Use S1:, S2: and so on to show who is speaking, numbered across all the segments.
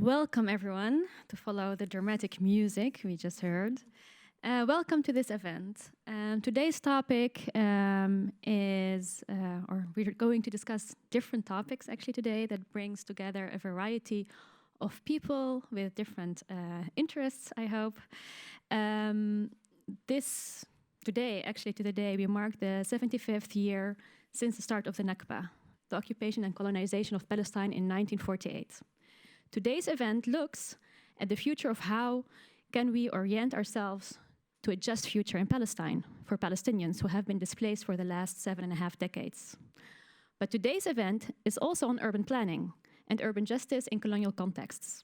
S1: Welcome, everyone, to follow the dramatic music we just heard. Welcome to this event. Today's topic or we're going to discuss different topics actually today that brings together a variety of people with different interests, I hope. Today we mark the 75th year since the start of the Nakba, the occupation and colonization of Palestine in 1948. Today's event looks at the future of how can we orient ourselves to a just future in Palestine for Palestinians who have been displaced for the last 7.5 decades. But today's event is also on urban planning and urban justice in colonial contexts.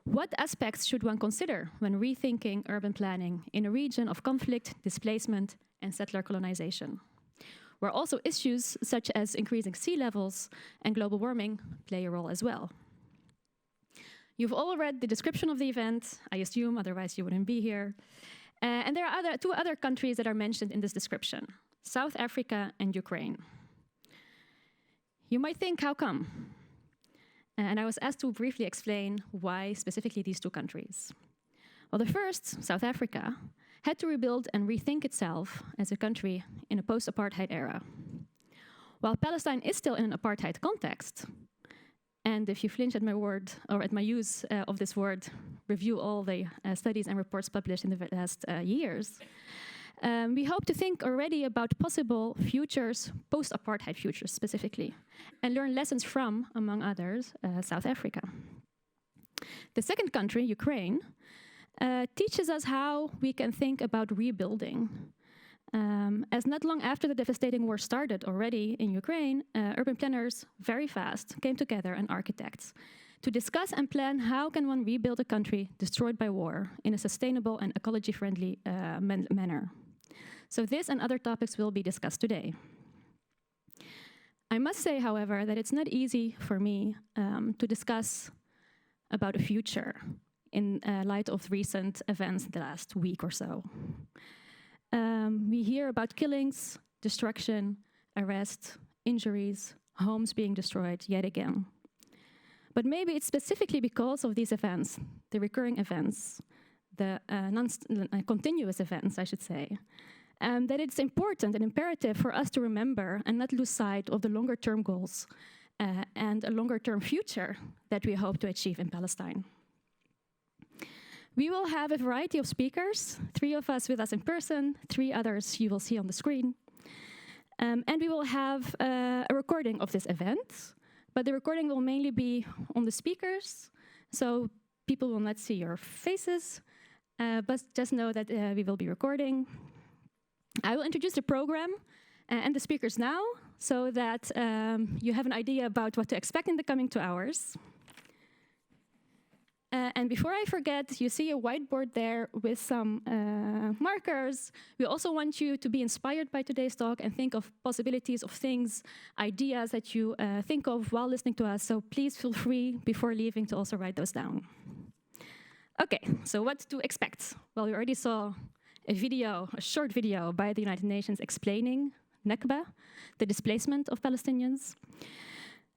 S1: What aspects should one consider when rethinking urban planning in a region of conflict, displacement, and settler colonization, where also issues such as increasing sea levels and global warming play a role as well? You've all read the description of the event, I assume, otherwise you wouldn't be here. And there are two other countries that are mentioned in this description, South Africa and Ukraine. You might think, how come? And I was asked to briefly explain why specifically these two countries. Well, the first, South Africa, had to rebuild and rethink itself as a country in a post-apartheid era. While Palestine is still in an apartheid context, and if you flinch at my word, or at my use of this word, review all the studies and reports published in the last years, we hope to think already about possible futures, post-apartheid futures specifically, and learn lessons from, among others, South Africa. The second country, Ukraine, teaches us how we can think about rebuilding. As not long after the devastating war started already in Ukraine, urban planners very fast came together and architects to discuss and plan how can one rebuild a country destroyed by war in a sustainable and ecology-friendly manner. So this and other topics will be discussed today. I must say, however, that it's not easy for me to discuss about a future in light of recent events the last week or so. We hear about killings, destruction, arrest, injuries, homes being destroyed yet again. But maybe it's specifically because of these events, the recurring events, the continuous events, I should say, that it's important and imperative for us to remember and not lose sight of the longer-term goals and a longer-term future that we hope to achieve in Palestine. We will have a variety of speakers, 3 of us with us in person, 3 others you will see on the screen. And we will have a recording of this event, but the recording will mainly be on the speakers, so people will not see your faces, but just know that we will be recording. I will introduce the program and the speakers now, so that you have an idea about what to expect in the coming 2 hours. And before I forget, you see a whiteboard there with some markers. We also want you to be inspired by today's talk and think of possibilities of things, ideas that you think of while listening to us. So please feel free before leaving to also write those down. Okay, so what to expect? Well, we already saw a short video by the United Nations explaining Nakba, the displacement of Palestinians.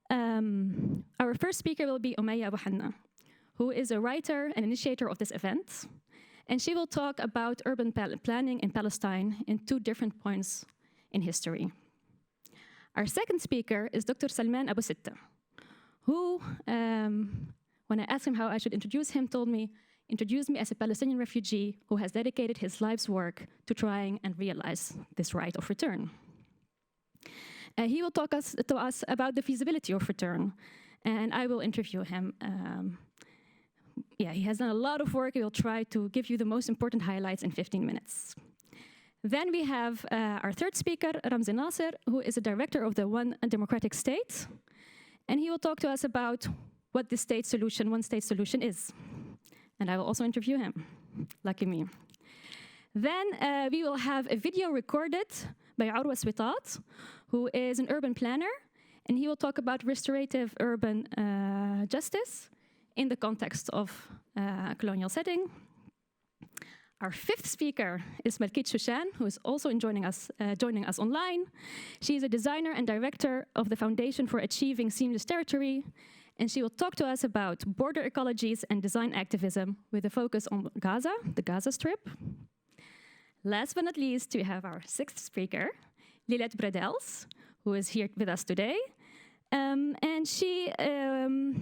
S1: Our first speaker will be Umayya Abu-Hanna, who is a writer and initiator of this event. And she will talk about urban planning in Palestine in 2 different points in history. Our second speaker is Dr. Salman Abu-Sitta, who, when I asked him how I should introduce him, told me, introduce me as a Palestinian refugee who has dedicated his life's work to trying and realize this right of return. He will talk to us about the feasibility of return, and I will interview him. He has done a lot of work. He will try to give you the most important highlights in 15 minutes. Then we have our third speaker, Ramzi Naser, who is a director of the One Democratic State. And he will talk to us about what the one-state solution is. And I will also interview him. Lucky me. Then we will have a video recorded by Orwa Switat, who is an urban planner. And he will talk about restorative urban justice in the context of a colonial setting. Our fifth speaker is Malkit Shoshan, who is also joining us online. She is a designer and director of the Foundation for Achieving Seamless Territory, And she will talk to us about border ecologies and design activism with a focus on Gaza, the Gaza Strip. Last but not least, we have our sixth speaker, Lilet Breddels, who is here with us today. And she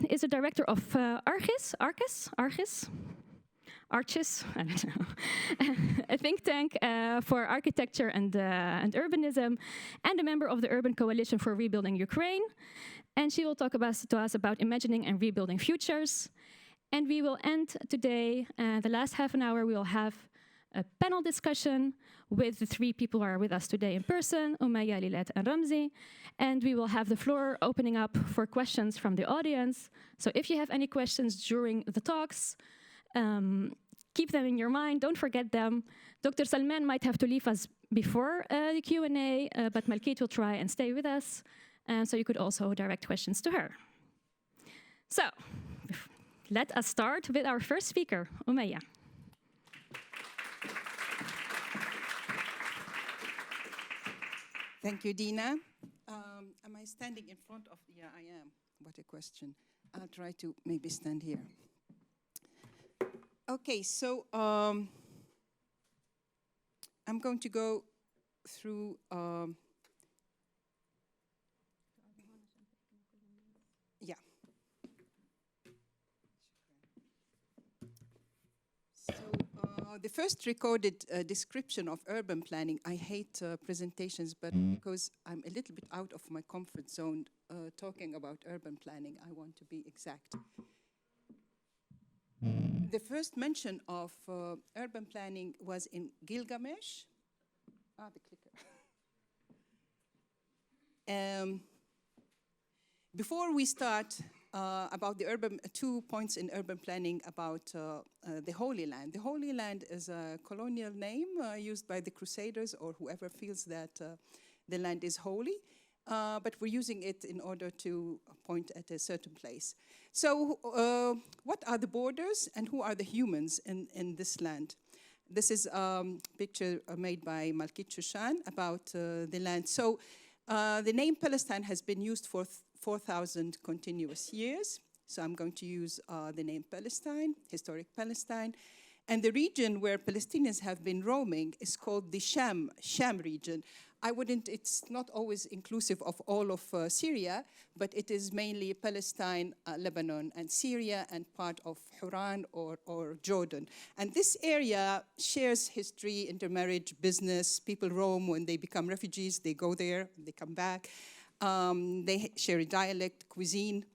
S1: is a director of Archis, I don't know, a think tank for architecture and urbanism, and a member of the Urban Coalition for Rebuilding Ukraine. And she will talk to us about imagining and rebuilding futures. And we will end today, the last half an hour, we will have a panel discussion with the three people who are with us today in person, Umayya, Lilet, and Ramzi. And we will have the floor opening up for questions from the audience. So if you have any questions during the talks, keep them in your mind, don't forget them. Dr. Salman might have to leave us before the Q&A, but Malkit will try and stay with us. So you could also direct questions to her. So let us start with our first speaker, Umayya.
S2: Thank you, Dina. Am I standing in front of? Yeah, I am. What a question. I'll try to maybe stand here. Okay, so I'm going to go through. Yeah. So the first recorded description of urban planning, I hate presentations, but because I'm a little bit out of my comfort zone talking about urban planning, I want to be exact. The first mention of urban planning was in Gilgamesh. The clicker. Before we start about the urban, 2 points in urban planning about the Holy Land. The Holy Land is a colonial name used by the Crusaders or whoever feels that the land is holy. But we're using it in order to point at a certain place. So what are the borders and who are the humans in this land? This is a picture made by Malkit Shoshan about the land. So the name Palestine has been used for 4,000 continuous years. So I'm going to use the name Palestine, historic Palestine. And the region where Palestinians have been roaming is called the Sham region. It's not always inclusive of all of Syria, but it is mainly Palestine, Lebanon, and Syria, and part of Huran or Jordan. And this area shares history, intermarriage, business. People roam when they become refugees. They go there, they come back. They share a dialect, cuisine,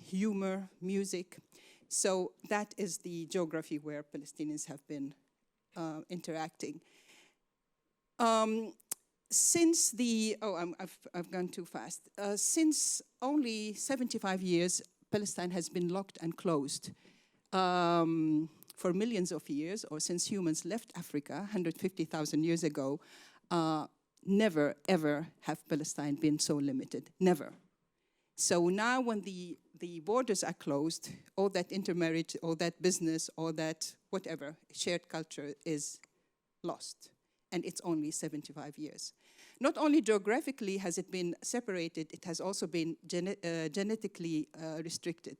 S2: humor, music. So that is the geography where Palestinians have been interacting. Since the, I've gone too fast. Since only 75 years, Palestine has been locked and closed for millions of years, or since humans left Africa 150,000 years ago. Never, ever have Palestine been so limited, never. So now when the borders are closed, all that intermarriage, all that business, all that whatever, shared culture is lost. And it's only 75 years. Not only geographically has it been separated, it has also been genetically restricted.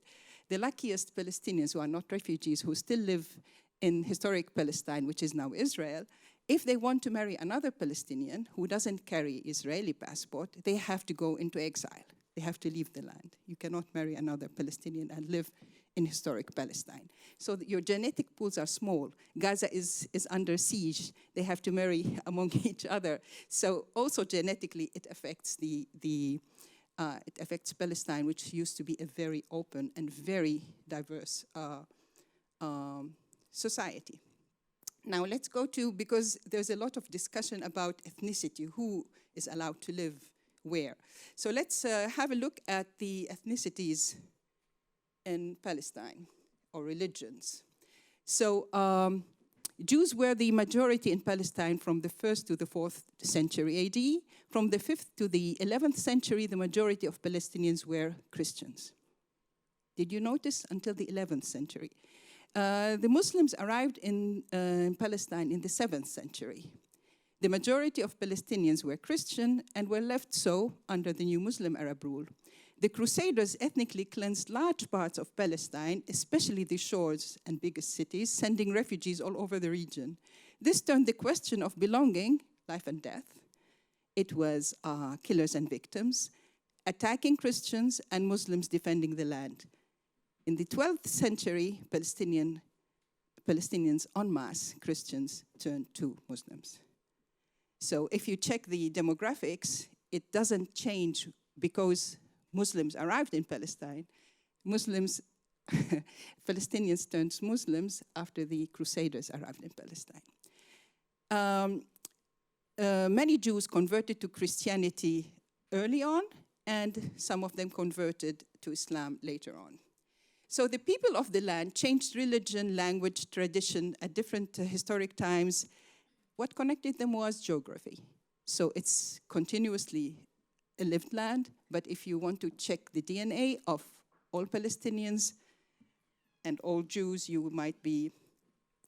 S2: The luckiest Palestinians who are not refugees, who still live in historic Palestine, which is now Israel, if they want to marry another Palestinian who doesn't carry Israeli passport, they have to go into exile. They have to leave the land. You cannot marry another Palestinian and live in historic Palestine. So your genetic pools are small. Gaza is under siege. They have to marry among each other. So also genetically, it affects it affects Palestine, which used to be a very open and very diverse society. Now let's go to, because there's a lot of discussion about ethnicity, who is allowed to live where. So let's have a look at the ethnicities in Palestine, or religions. So Jews were the majority in Palestine from the 1st to the 4th century AD. From the 5th to the 11th century, the majority of Palestinians were Christians. Did you notice? Until the 11th century. The Muslims arrived in Palestine in the 7th century. The majority of Palestinians were Christian and were left so under the new Muslim Arab rule. The Crusaders ethnically cleansed large parts of Palestine, especially the shores and biggest cities, sending refugees all over the region. This turned the question of belonging, life and death. It was killers and victims, attacking Christians and Muslims defending the land. In the 12th century, Palestinians en masse, Christians, turned to Muslims. So if you check the demographics, it doesn't change because Muslims arrived in Palestine. Palestinians turned Muslims after the Crusaders arrived in Palestine. Many Jews converted to Christianity early on, and some of them converted to Islam later on. So the people of the land changed religion, language, tradition at different historic times. What connected them was geography. So it's continuously a lived land, but if you want to check the DNA of all Palestinians and all Jews, you might be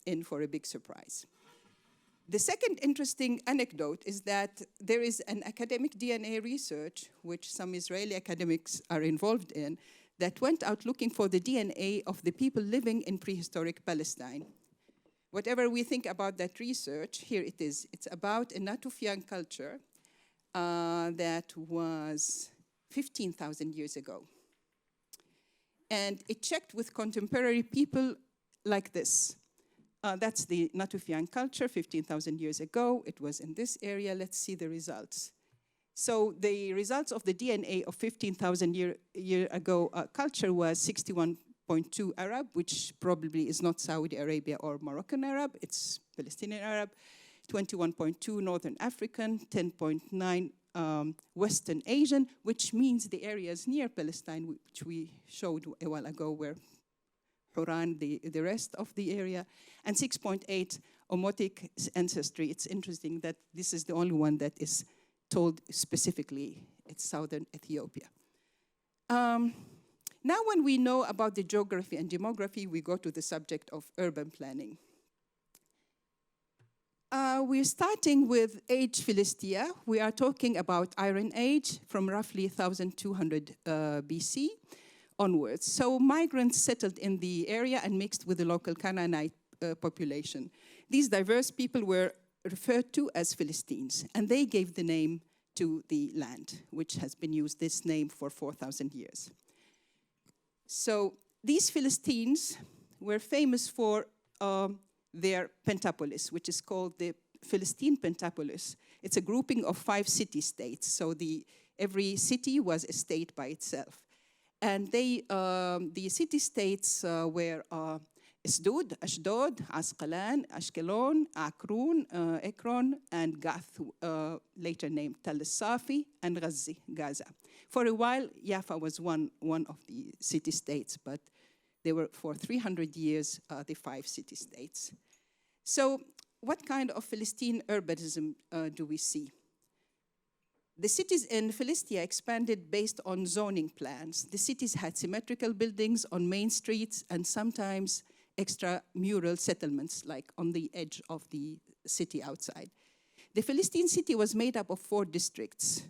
S2: in for a big surprise. The second interesting anecdote is that there is an academic DNA research, which some Israeli academics are involved in, that went out looking for the DNA of the people living in prehistoric Palestine. Whatever we think about that research, here it is. It's about a Natufian culture that was 15,000 years ago. And it checked with contemporary people like this. That's the Natufian culture 15,000 years ago. It was in this area. Let's see the results. So the results of the DNA of 15,000 year ago culture was 61.2 Arab, which probably is not Saudi Arabia or Moroccan Arab. It's Palestinian Arab. 21.2 Northern African, 10.9 Western Asian, which means the areas near Palestine, which we showed a while ago, were Huran, the rest of the area, and 6.8 Omotic ancestry. It's interesting that this is the only one that is told specifically. It's southern Ethiopia. Now when we know about the geography and demography, we go to the subject of urban planning. We're starting with age Philistia. We are talking about Iron Age from roughly 1200 BC onwards. So migrants settled in the area and mixed with the local Canaanite population. These diverse people were referred to as Philistines, and they gave the name to the land, which has been used this name for 4,000 years. So these Philistines were famous for their pentapolis, which is called the Philistine Pentapolis. It's a grouping of 5 city-states. So every city was a state by itself. And the city-states were Asdod, Ashdod, Asqalan, Ashkelon, Akrun, Ekron, and Gath, later named Tal Safi, and Ghazi, Gaza. For a while, Jaffa was one of the city-states, but they were for 300 years the 5 city-states. So what kind of Philistine urbanism do we see? The cities in Philistia expanded based on zoning plans. The cities had symmetrical buildings on main streets and sometimes extramural settlements, like on the edge of the city outside. The Philistine city was made up of 4 districts.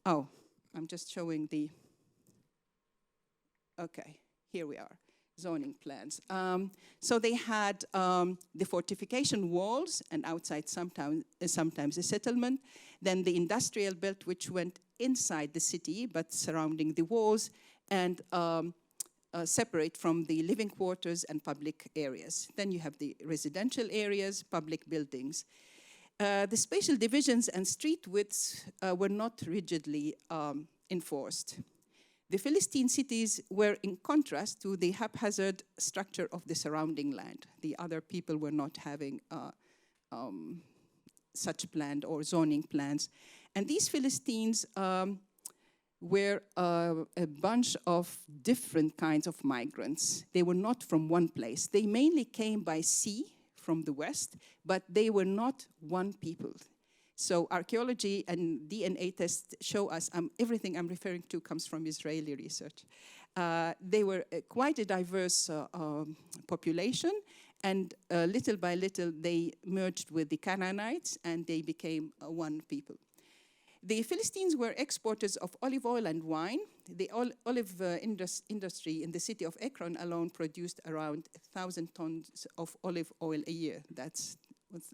S2: Oh, I'm just showing the... Okay, here we are. Zoning plans. So they had the fortification walls, and outside sometimes a settlement. Then the industrial belt, which went inside the city, but surrounding the walls, and separate from the living quarters and public areas. Then you have the residential areas, public buildings. The spatial divisions and street widths were not rigidly enforced. The Philistine cities were in contrast to the haphazard structure of the surrounding land. The other people were not having such planned or zoning plans. And these Philistines were a bunch of different kinds of migrants. They were not from one place. They mainly came by sea from the west, but they were not one people. So archaeology and DNA tests show us, everything I'm referring to comes from Israeli research. They were quite a diverse population, and little by little they merged with the Canaanites and they became one people. The Philistines were exporters of olive oil and wine. the olive industry in the city of Ekron alone produced around 1,000 tons of olive oil a year. That's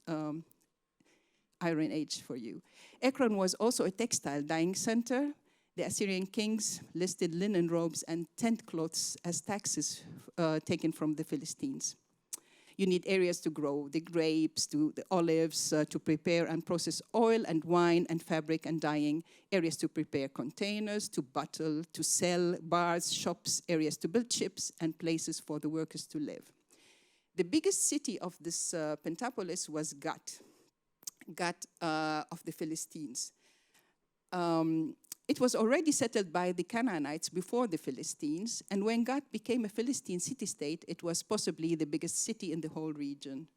S2: Iron Age for you. Ekron was also a textile dyeing center. The Assyrian kings listed linen robes and tent cloths as taxes taken from the Philistines. You need areas to grow the grapes, the olives, to prepare and process oil and wine and fabric and dyeing, areas to prepare containers, to bottle, to sell, bars, shops, areas to build ships, and places for the workers to live. The biggest city of this pentapolis was Gat of the Philistines. It was already settled by the Canaanites before the Philistines, and when Gat became a Philistine city-state, it was possibly the biggest city in the whole region.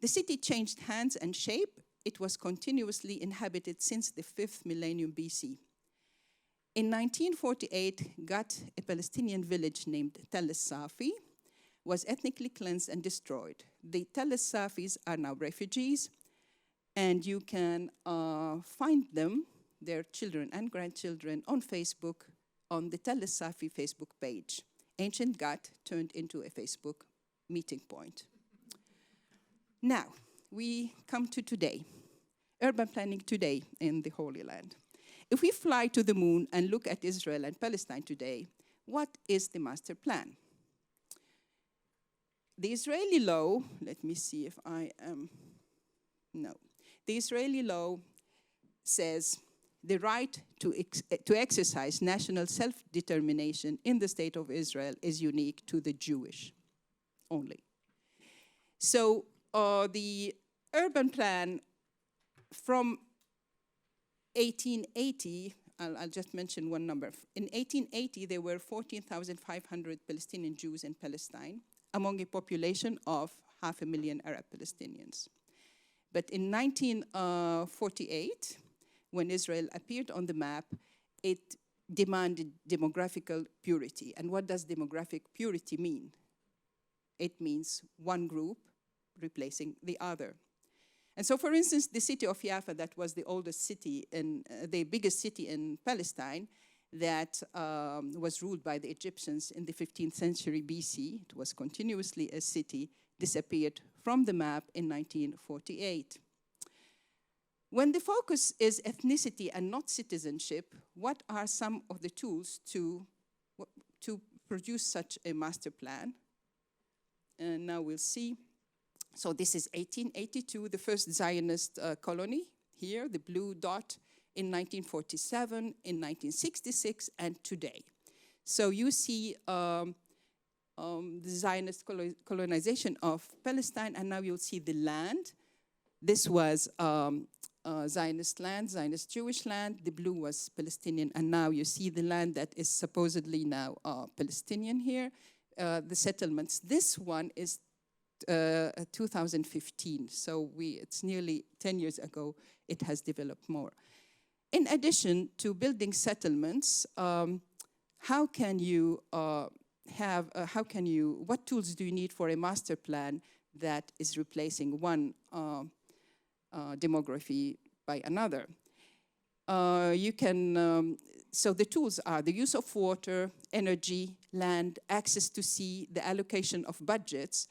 S2: The city changed hands and shape. It was continuously inhabited since the 5th millennium BC. In 1948, Gat, a Palestinian village named Tel Safi, was ethnically cleansed and destroyed. The Tel Safis are now refugees, and you can find them, their children and grandchildren, on Facebook, on the Tel Safi Facebook page. Ancient Gat turned into a Facebook meeting point. Now, we come to today. Urban planning today in the Holy Land. If we fly to the moon and look at Israel and Palestine today, what is the master plan? The Israeli law, let me see if I am, no. The Israeli law says the right to exercise national self-determination in the state of Israel is unique to the Jewish only. So the urban plan from 1880, I'll just mention one number. In 1880, there were 14,500 Palestinian Jews in Palestine, among a population of 500,000 Arab Palestinians. But in 1948, when Israel appeared on the map, it demanded demographical purity. And what does demographic purity mean? It means one group replacing the other. And so, for instance, the city of Jaffa, that was the oldest city, the biggest city in Palestine, that was ruled by the Egyptians in the 15th century BC, it was continuously a city, disappeared from the map in 1948. When the focus is ethnicity and not citizenship, what are some of the tools to produce such a master plan? And now we'll see. So this is 1882, the first Zionist colony here, the blue dot, in 1947, in 1966, and today. So you see the Zionist colonization of Palestine, and now you'll see the land. This was Zionist land, Zionist Jewish land. The blue was Palestinian, and now you see the land that is supposedly now Palestinian here. The settlements. This one is 2015, so it's nearly 10 years ago. It has developed more. In addition to building settlements, what tools do you need for a master plan that is replacing one demography by another? So the tools are the use of water, energy, land, access to sea, the allocation of budgets,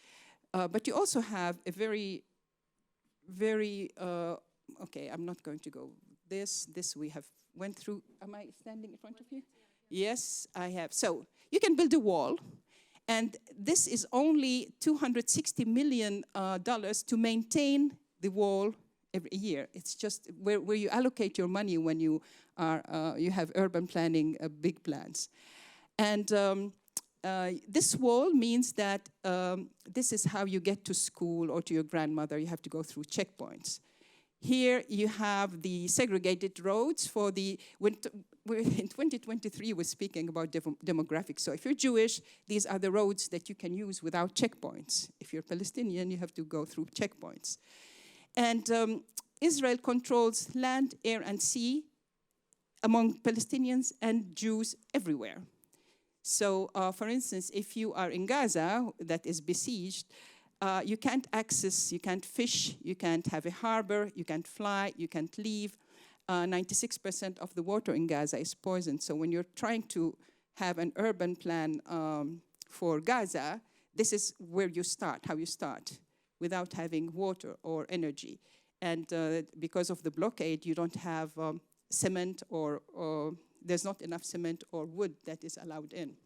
S2: but you also have a very, okay, I'm not going to go. This we have went through. Am I standing in front of you? Yes, I have. So you can build a wall, and this is only $260 million to maintain the wall every year. It's just where you allocate your money when you have urban planning big plans. And this wall means that this is how you get to school or to your grandmother. You have to go through checkpoints. Here you have the segregated roads for in 2023 we're speaking about demographics. So if you're Jewish, these are the roads that you can use without checkpoints. If you're Palestinian, you have to go through checkpoints. And Israel controls land, air, and sea among Palestinians and Jews everywhere. So, for instance, if you are in Gaza that is besieged, you can't access, you can't fish, you can't have a harbor, you can't fly, you can't leave. 96% of the water in Gaza is poisoned. So when you're trying to have an urban plan for Gaza, this is where you start, how you start, without having water or energy. And because of the blockade, you don't have cement or there's not enough cement or wood that is allowed in.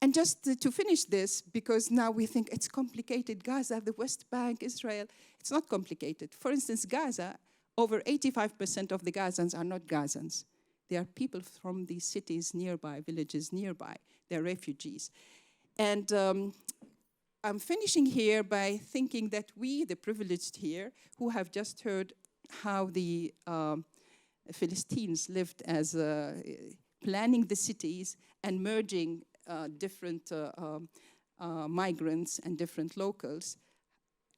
S2: And just to finish this, because now we think it's complicated, Gaza, the West Bank, Israel, it's not complicated. For instance, Gaza, over 85% of the Gazans are not Gazans. They are people from the cities nearby, villages nearby. They're refugees. And I'm finishing here by thinking that we, the privileged here, who have just heard how the Philistines lived as planning the cities and merging different migrants and different locals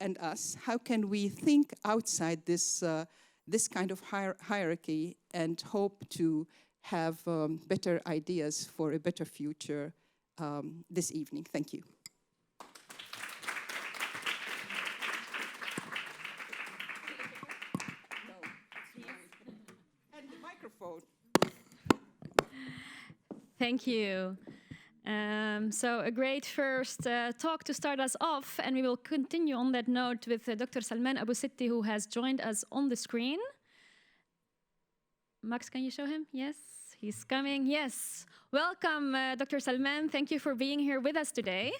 S2: and us, how can we think outside this, this kind of hierarchy and hope to have better ideas for a better future this evening? Thank you. And the microphone.
S1: Thank you. So a great first talk to start us off, and we will continue on that note with Dr. Salman Abu-Sitta, who has joined us on the screen. Max, can you show him? Yes, he's coming. Yes. Welcome, Dr. Salman. Thank you for being here with us today.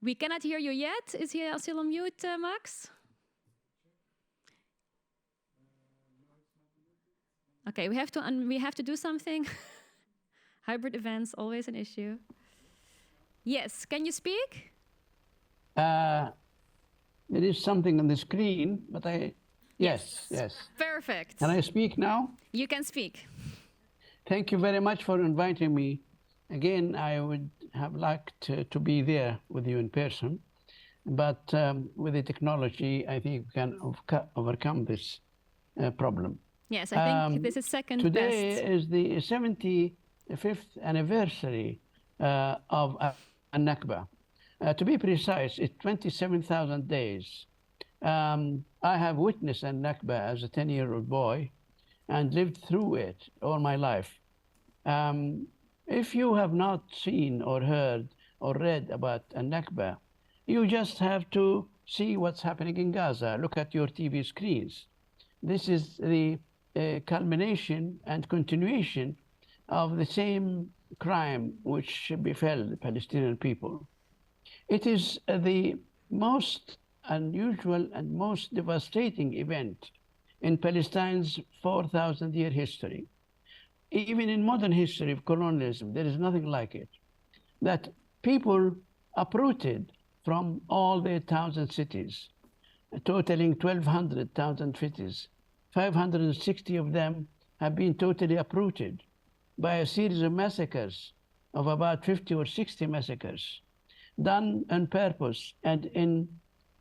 S1: We cannot hear you yet. Is he still on mute, Max? Okay, we have to do something. Hybrid events, always an issue. Yes, can you speak?
S3: There is something on the screen, but yes.
S1: Perfect.
S3: Can I speak now?
S1: You can speak.
S3: Thank you very much for inviting me. Again, I would have liked to be there with you in person, but with the technology, I think we can overcome this problem.
S1: Yes, I think this is second
S3: today
S1: best.
S3: Today is the 75th anniversary of Nakba. To be precise, it's 27,000 days. I have witnessed a Nakba as a 10-year-old boy and lived through it all my life. If you have not seen or heard or read about a Nakba, you just have to see what's happening in Gaza. Look at your TV screens. This is the culmination and continuation of the same crime which befell the Palestinian people. It is the most unusual and most devastating event in Palestine's 4,000-year history. Even in modern history of colonialism, there is nothing like it. That people uprooted from all their towns and cities, totaling 1,200 towns and cities. 560 of them have been totally uprooted by a series of massacres, of about 50 or 60 massacres, done on purpose and in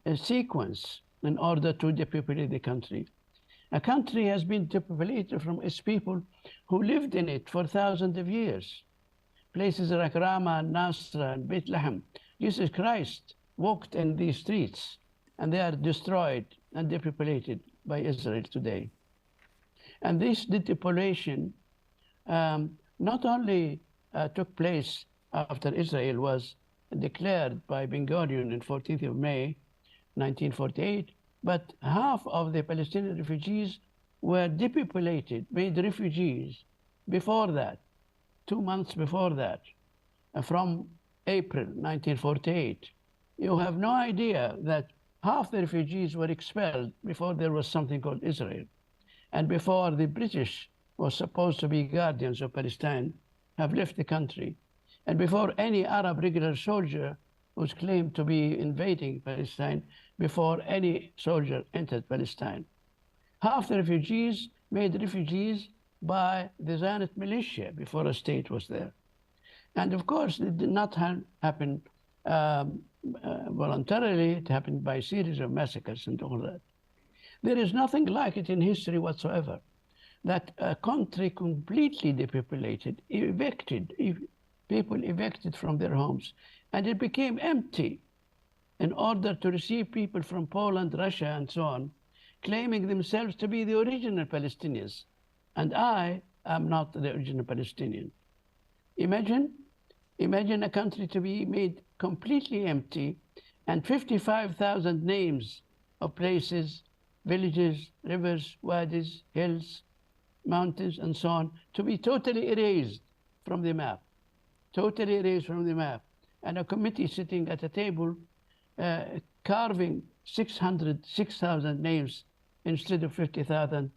S3: a sequence in order to depopulate the country. A country has been depopulated from its people who lived in it for thousands of years. Places like Ramah and Naser and Bethlehem, Jesus Christ walked in these streets, and they are destroyed and depopulated by Israel today. And this depopulation not only took place after Israel was declared by Ben Gurion on 14th of May, 1948, but half of the Palestinian refugees were depopulated, made refugees before that, 2 months before that, from April 1948. You have no idea that half the refugees were expelled before there was something called Israel. And before the British was supposed to be guardians of Palestine have left the country. And before any Arab regular soldier was claimed to be invading Palestine, before any soldier entered Palestine. Half the refugees made refugees by the Zionist militia before a state was there. And of course, it did not happen voluntarily. It happened by a series of massacres and all that. There is nothing like it in history whatsoever, that a country completely depopulated, evicted, people evicted from their homes, and it became empty in order to receive people from Poland, Russia, and so on. claiming themselves to be the original Palestinians. And I am not the original Palestinian. Imagine a country to be made completely empty and 55,000 names of places, villages, rivers, wadis, hills, mountains, and so on, to be totally erased from the map. Totally erased from the map. And a committee sitting at a table carving 6,000 names instead of 50,000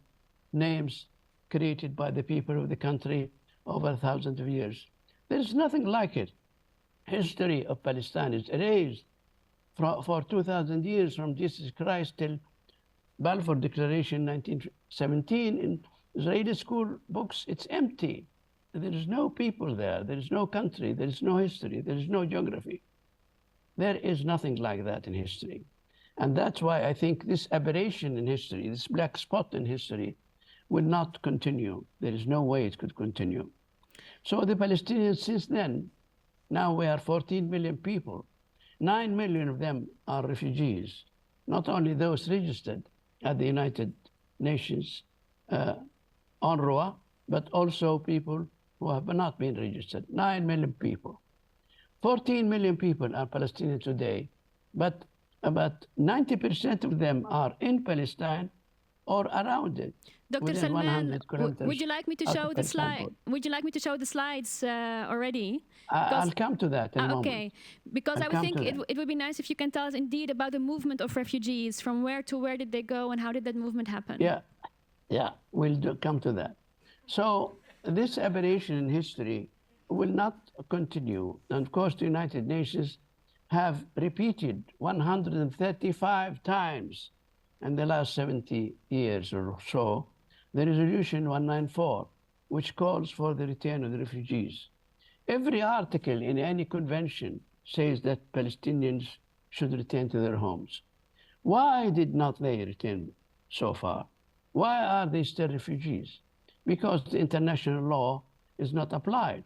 S3: names created by the people of the country over thousands of years. There's nothing like it. History of Palestine is erased for 2,000 years, from Jesus Christ till Balfour Declaration 1917. In Israeli school books, it's empty. There is no people there. There is no country. There is no history. There is no geography. There is nothing like that in history. And that's why I think this aberration in history, this black spot in history, will not continue. There is no way it could continue. So the Palestinians, since then, now we are 14 million people. 9 million of them are refugees, not only those registered at the United Nations Orwa, but also people who have not been registered. 9 million people. 14 million people are Palestinian today, but about 90% of them are in Palestine or around it.
S1: Dr.
S3: within
S1: Salman,
S3: 100 kilometers
S1: would you like me to
S3: of
S1: show the
S3: Palestine
S1: slide?
S3: border.
S1: Would you like me to show the slides already?
S3: I'll come to that in a moment.
S1: Okay, because
S3: I'll
S1: I would
S3: come
S1: think
S3: to that.
S1: it would be nice if you can tell us indeed about the movement of refugees. From where to where did they go, and how did that movement happen?
S3: Yeah, we'll come to that. So this aberration in history will not continue. And of course, the United Nations have repeated 135 times in the last 70 years or so the resolution 194, which calls for the return of the refugees. Every article in any convention says that Palestinians should return to their homes. Why did not they return so far? Why are they still refugees? Because the international law is not applied,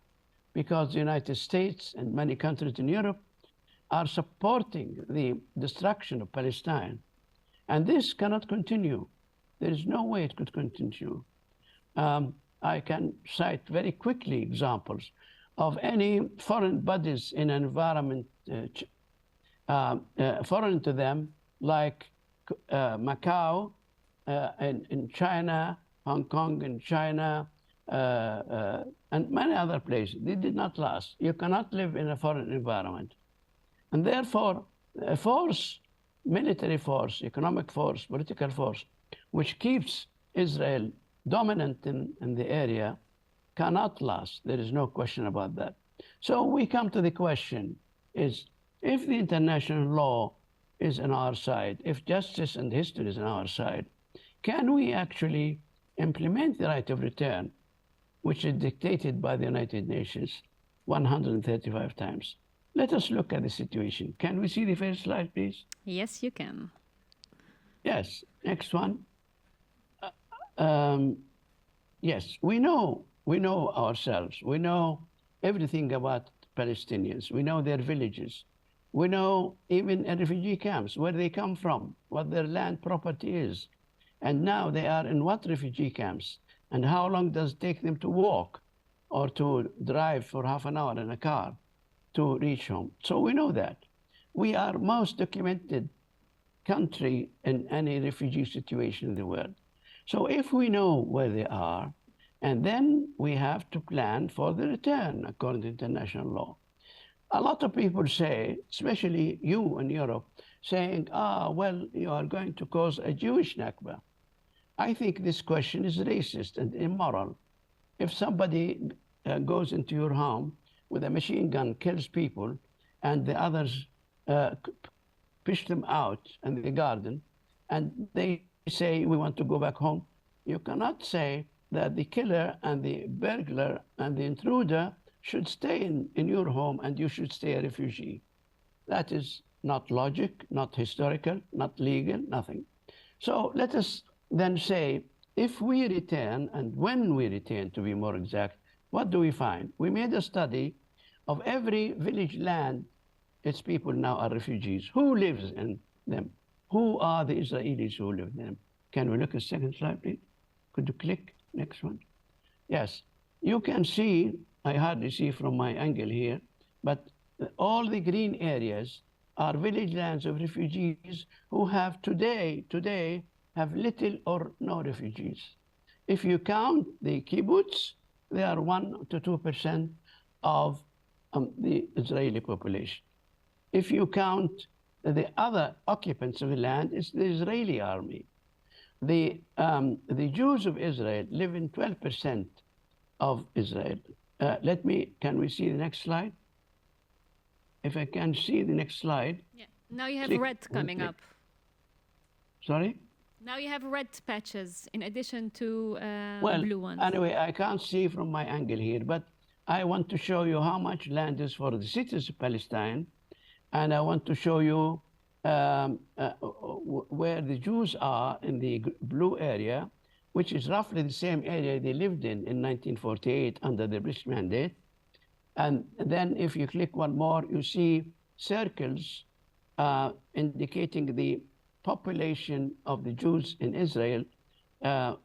S3: because the United States and many countries in Europe are supporting the destruction of Palestine. And this cannot continue. There is no way it could continue. I can cite very quickly examples of any foreign bodies in an environment foreign to them, like Macau in China, Hong Kong in China, and many other places. They did not last. You cannot live in a foreign environment. And therefore, a force, military force, economic force, political force, which keeps Israel dominant in the area, cannot last. There is no question about that. So we come to the question is, if the international law is on our side, if justice and history is on our side, can we actually implement the right of return, which is dictated by the United Nations 135 times? Let us look at the situation. Can we see the first slide, please?
S1: Yes, you can.
S3: Yes, next one. Yes, we know ourselves. We know everything about Palestinians. We know their villages. We know even in refugee camps, where they come from, what their land property is. And now they are in what refugee camps? And how long does it take them to walk or to drive for half an hour in a car to reach home? So we know that. We are most documented country in any refugee situation in the world. So if we know where they are, and then we have to plan for the return according to international law. A lot of people say, especially you in Europe, saying, well, you are going to cause a Jewish Nakba. I think this question is racist and immoral. If somebody goes into your home with a machine gun, kills people, and the others push them out in the garden, and they say, we want to go back home, you cannot say that the killer and the burglar and the intruder should stay in your home and you should stay a refugee. That is not logic, not historical, not legal, nothing. So let us then say, if we return, and when we return to be more exact, what do we find? We made a study of every village land, its people now are refugees. Who lives in them? Who are the Israelis who live in them? Can we look at the second slide, please? Could you click next one? Yes, you can see, I hardly see from my angle here, but all the green areas are village lands of refugees who have today have little or no refugees. If you count the kibbutz, they are 1 to 2% of the Israeli population. If you count the other occupants of the land, it's the Israeli army. The Jews of Israel live in 12% of Israel. Can we see the next slide? If I can see the next slide.
S1: Yeah. Now you have
S3: Click.
S1: red coming up.
S3: Sorry?
S1: Now you have red patches in addition to blue ones.
S3: Anyway, I can't see from my angle here, but I want to show you how much land is for the cities of Palestine. And I want to show you where the Jews are in the blue area, which is roughly the same area they lived in 1948 under the British mandate. And then if you click one more, you see circles indicating the population of the Jews in Israel,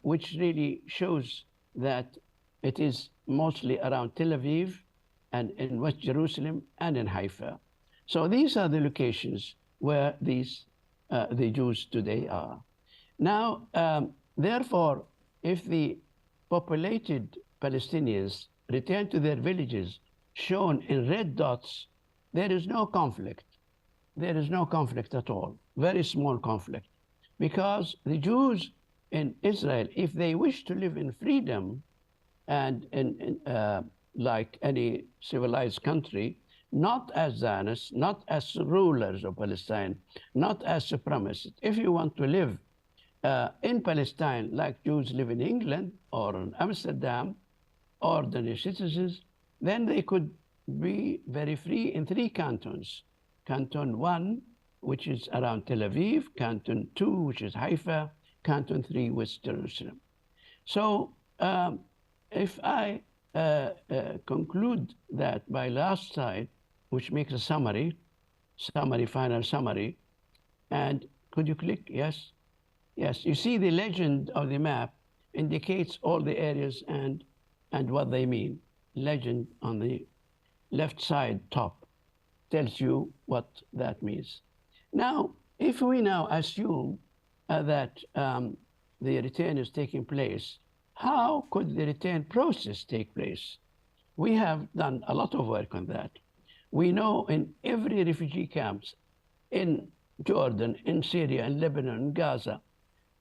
S3: which really shows that it is mostly around Tel Aviv and in West Jerusalem and in Haifa. So these are the locations where the Jews today are. Now, therefore, if the populated Palestinians return to their villages shown in red dots, there is no conflict. There is no conflict at all, very small conflict. Because the Jews in Israel, if they wish to live in freedom and like any civilized country, not as Zionists, not as rulers of Palestine, not as supremacists. If you want to live in Palestine like Jews live in England or in Amsterdam, ordinary citizens, then they could be very free in 3 cantons. Canton 1, which is around Tel Aviv, Canton 2, which is Haifa, Canton 3, West Jerusalem. So if I conclude that by last slide, which makes a final summary, and could you click? Yes. Yes, you see the legend of the map indicates all the areas and what they mean. Legend on the left side top tells you what that means. Now, if we now assume that the return is taking place, how could the return process take place? We have done a lot of work on that. We know in every refugee camps in Jordan, in Syria, in Lebanon, in Gaza,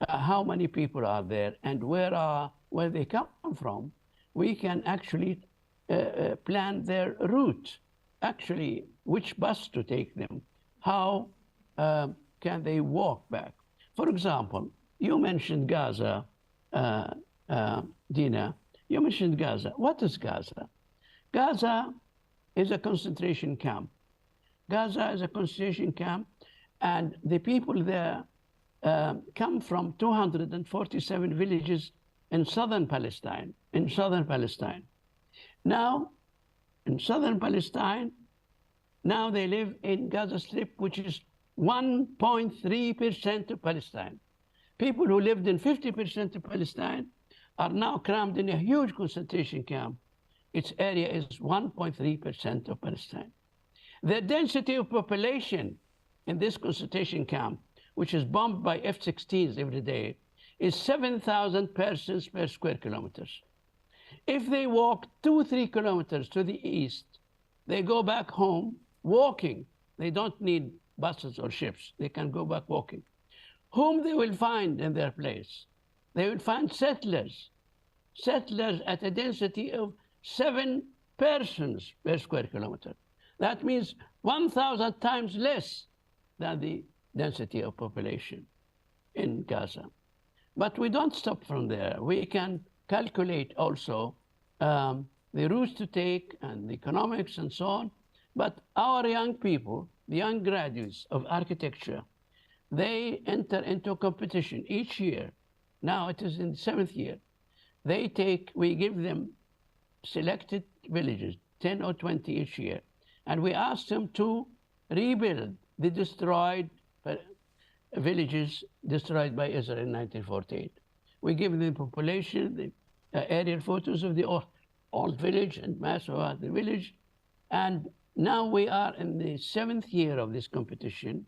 S3: how many people are there and where they come from. We can actually plan their route, actually which bus to take them, how can they walk back. For example, you mentioned Gaza, Dina, you mentioned Gaza. What is Gaza? Gaza is a concentration camp. Gaza is a concentration camp, and the people there come from 247 villages in southern Palestine. Now, in southern Palestine, now they live in Gaza Strip, which is 1.3% of Palestine. People who lived in 50% of Palestine are now crammed in a huge concentration camp. Its area is 1.3% of Palestine. The density of population in this concentration camp, which is bombed by F-16s every day, is 7,000 persons per square kilometers. If they walk 2-3 kilometers to the east, they go back home walking. They don't need buses or ships. They can go back walking. Whom they will find in their place? They will find settlers at a density of 7 persons per square kilometer. That means 1,000 times less than the density of population in Gaza. But we don't stop from there. We can calculate also the routes to take and the economics and so on. But our young people, the young graduates of architecture, they enter into competition each year. Now it is in the 7th year. We give them selected villages, 10 or 20 each year, and we ask them to rebuild the destroyed villages destroyed by Israel in 1948. We give the population the aerial photos of the old village and maps about the village. And now we are in the 7th year of this competition.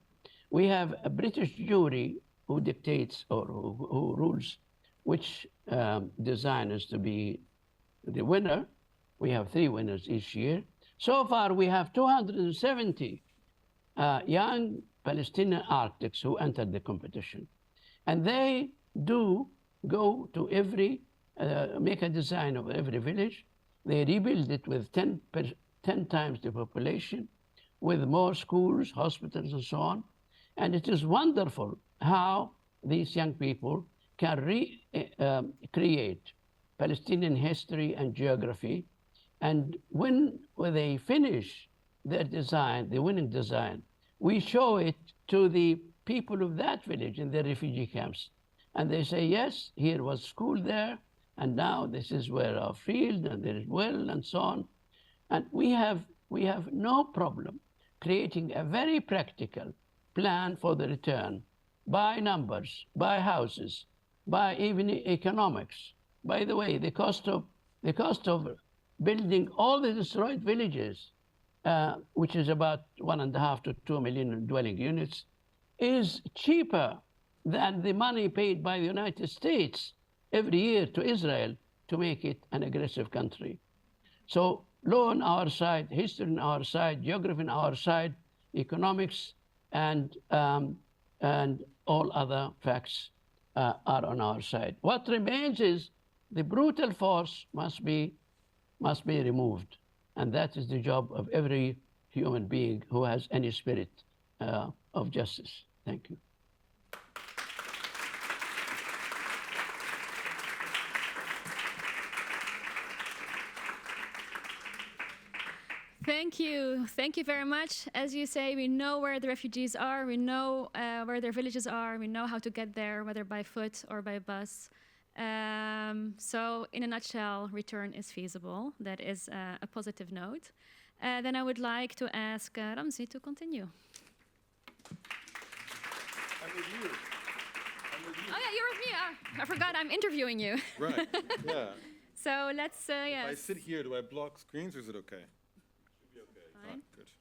S3: We have a British jury who dictates or who rules which design is to be the winner. We have 3 winners each year. So far, we have 270 young Palestinian architects who entered the competition. And they do go to every, make a design of every village. They rebuild it with 10 times the population, with more schools, hospitals, and so on. And it is wonderful how these young people can create Palestinian history and geography. And when they finish their design, the winning design, we show it to the people of that village in the refugee camps. And they say, yes, here was school there, and now this is where our field, and there is well, and so on. And we have no problem creating a very practical plan for the return by numbers, by houses, by even economics. By the way, the cost of building all the destroyed villages, which is about 1.5 to 2 million dwelling units, is cheaper than the money paid by the United States every year to Israel to make it an aggressive country. So law on our side, history on our side, geography on our side, economics and all other facts are on our side. What remains is the brutal force must be removed. And that is the job of every human being who has any spirit of justice. Thank you.
S1: Thank you. Thank you very much. As you say, we know where the refugees are. We know where their villages are. We know how to get there, whether by foot or by bus. So in a nutshell, return is feasible. That is a positive note. Then I would like to ask Ramzi to continue.
S4: I'm with you.
S1: Oh yeah, you're with me. I forgot I'm interviewing you.
S4: Right, yeah.
S1: So let's, yes.
S4: If I sit here, do I block screens or is it okay? Should be okay.
S1: Fine.
S4: Good.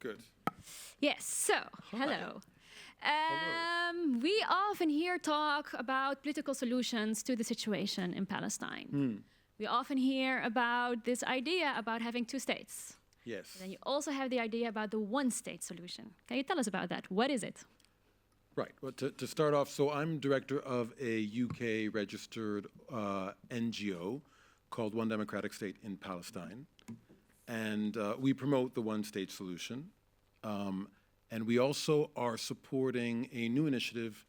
S4: Good.
S1: Yes, so, hello. We often hear talk about political solutions to the situation in Palestine. We often hear about this idea about having 2 states.
S4: Yes.
S1: Then you also have the idea about the one-state solution. Can you tell us about that? What is it?
S4: Right. Well, to start off, so I'm director of a UK registered NGO called One Democratic State in Palestine. And we promote the one-state solution. And we also are supporting a new initiative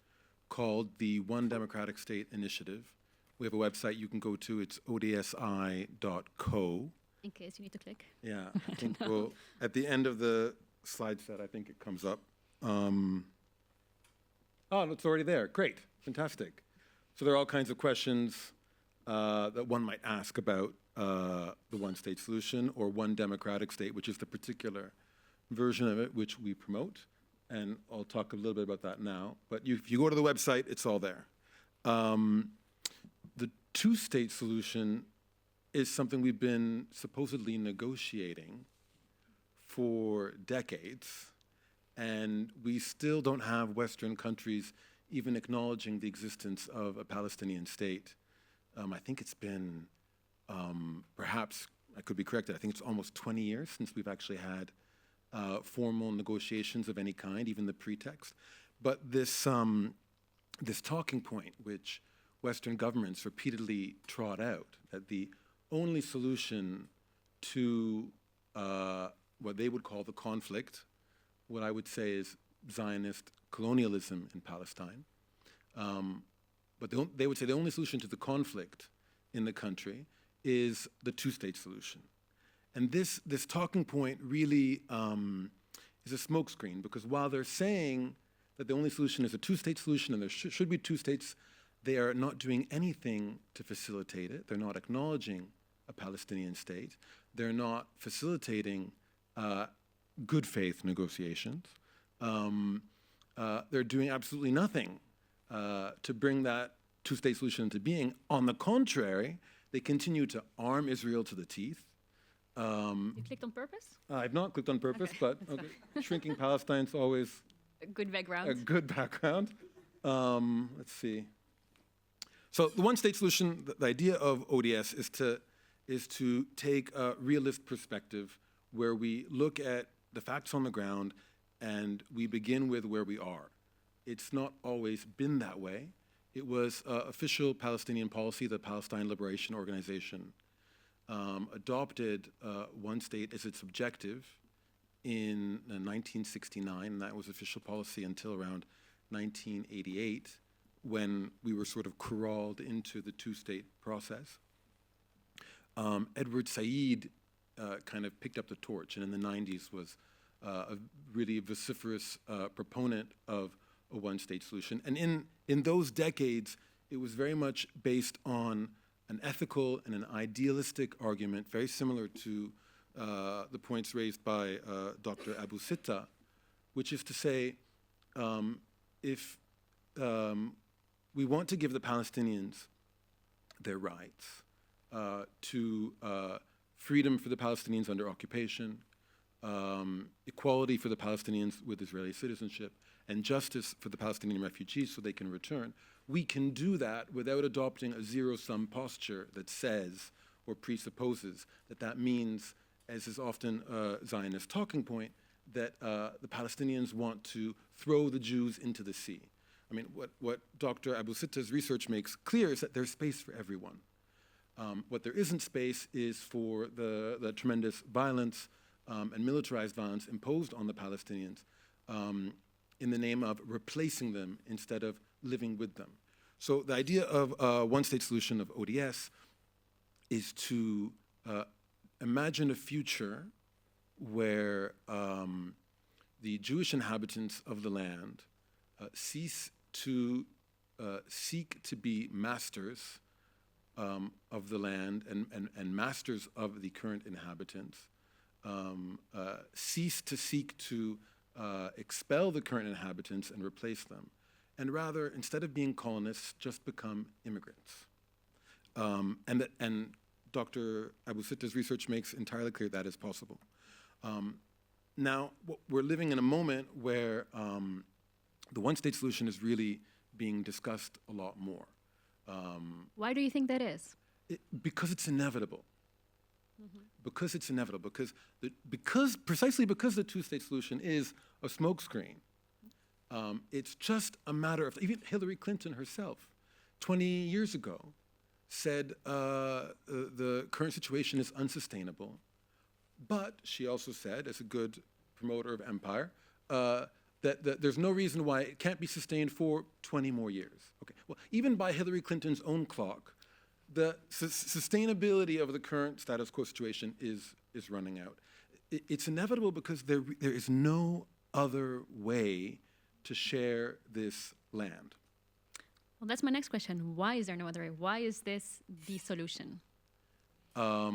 S4: called the One Democratic State Initiative. We have a website you can go to. It's odsi.co.
S1: In case you need to click.
S4: Yeah, I think we'll, at the end of the slide set, I think it comes up. Oh, it's already there. Great, fantastic. So there are all kinds of questions that one might ask about the one-state solution or one democratic state, which is the particular version of it which we promote. And I'll talk a little bit about that now. But if you go to the website, it's all there. The two-state solution is something we've been supposedly negotiating for decades. And we still don't have Western countries even acknowledging the existence of a Palestinian state. I think it's been, perhaps, I could be corrected, I think it's almost 20 years since we've actually had formal negotiations of any kind, even the pretext. But this talking point, which Western governments repeatedly trot out, that the only solution to what they would call the conflict, what I would say is Zionist colonialism in Palestine. But they would say the only solution to the conflict in the country is the two-state solution. And this talking point really is a smokescreen, because while they're saying that the only solution is a two-state solution and there should be 2 states, they are not doing anything to facilitate it. They're not acknowledging a Palestinian state. They're not facilitating good faith negotiations. They're doing absolutely nothing to bring that two-state solution into being. On the contrary, they continue to arm Israel to the teeth.
S1: You clicked on purpose?
S4: I've not clicked on purpose, but shrinking Palestine's always
S1: A good background.
S4: a good background. Let's see. So the one-state solution, the idea of ODS is to take a realist perspective where we look at the facts on the ground and we begin with where we are. It's not always been that way. It was official Palestinian policy, the Palestine Liberation Organization adopted one state as its objective in 1969, and that was official policy until around 1988, when we were sort of corralled into the two-state process. Edward Said kind of picked up the torch, and in the 90s was a really vociferous proponent of a one-state solution. And in those decades, it was very much based on an ethical and an idealistic argument, very similar to the points raised by Dr. Abu-Sitta, which is to say, if we want to give the Palestinians their rights to freedom for the Palestinians under occupation, equality for the Palestinians with Israeli citizenship, and justice for the Palestinian refugees so they can return, we can do that without adopting a zero-sum posture that says or presupposes that that means, as is often a Zionist talking point, that the Palestinians want to throw the Jews into the sea. I mean, what Dr. Abu-Sitta's research makes clear is that there's space for everyone. What there isn't space is for the tremendous violence and militarized violence imposed on the Palestinians in the name of replacing them instead of living with them. So the idea of a one-state solution of ODS is to imagine a future where the Jewish inhabitants of the land cease to seek to be masters of the land and masters of the current inhabitants, cease to seek to expel the current inhabitants and replace them, and rather, instead of being colonists, just become immigrants. And Dr. Abu-Sitta's research makes entirely clear that is possible. Now, we're living in a moment where the one-state solution is really being discussed a lot more.
S1: Why do you think that is?
S4: Because it's inevitable. Because it's inevitable. Precisely because the two-state solution is a smokescreen. It's just a matter of, even Hillary Clinton herself, 20 years ago, said the current situation is unsustainable. But she also said, as a good promoter of empire, that there's no reason why it can't be sustained for 20 more years. Okay. Well, even by Hillary Clinton's own clock, the sustainability of the current status quo situation is running out. It's inevitable because there is no other way to share this land.
S1: Well, that's my next question. Why is there no other way? Why is this the solution?
S4: I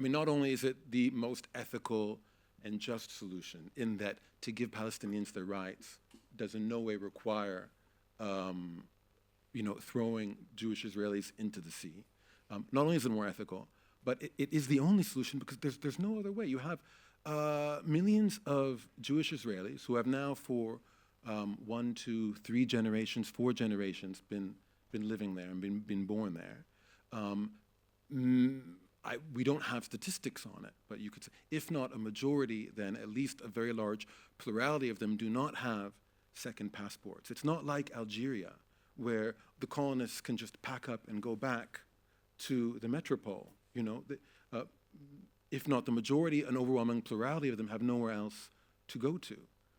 S4: mean, not only is it the most ethical and just solution, in that to give Palestinians their rights does in no way require, throwing Jewish Israelis into the sea. Not only is it more ethical, but it is the only solution because there's no other way. You have millions of Jewish Israelis who have now for 1, 2, 3 generations, 4 generations been living there and been born there. We don't have statistics on it, but you could say, if not a majority, then at least a very large plurality of them do not have second passports. It's not like Algeria, where the colonists can just pack up and go back to the metropole. If not the majority, an overwhelming plurality of them have nowhere else to go to.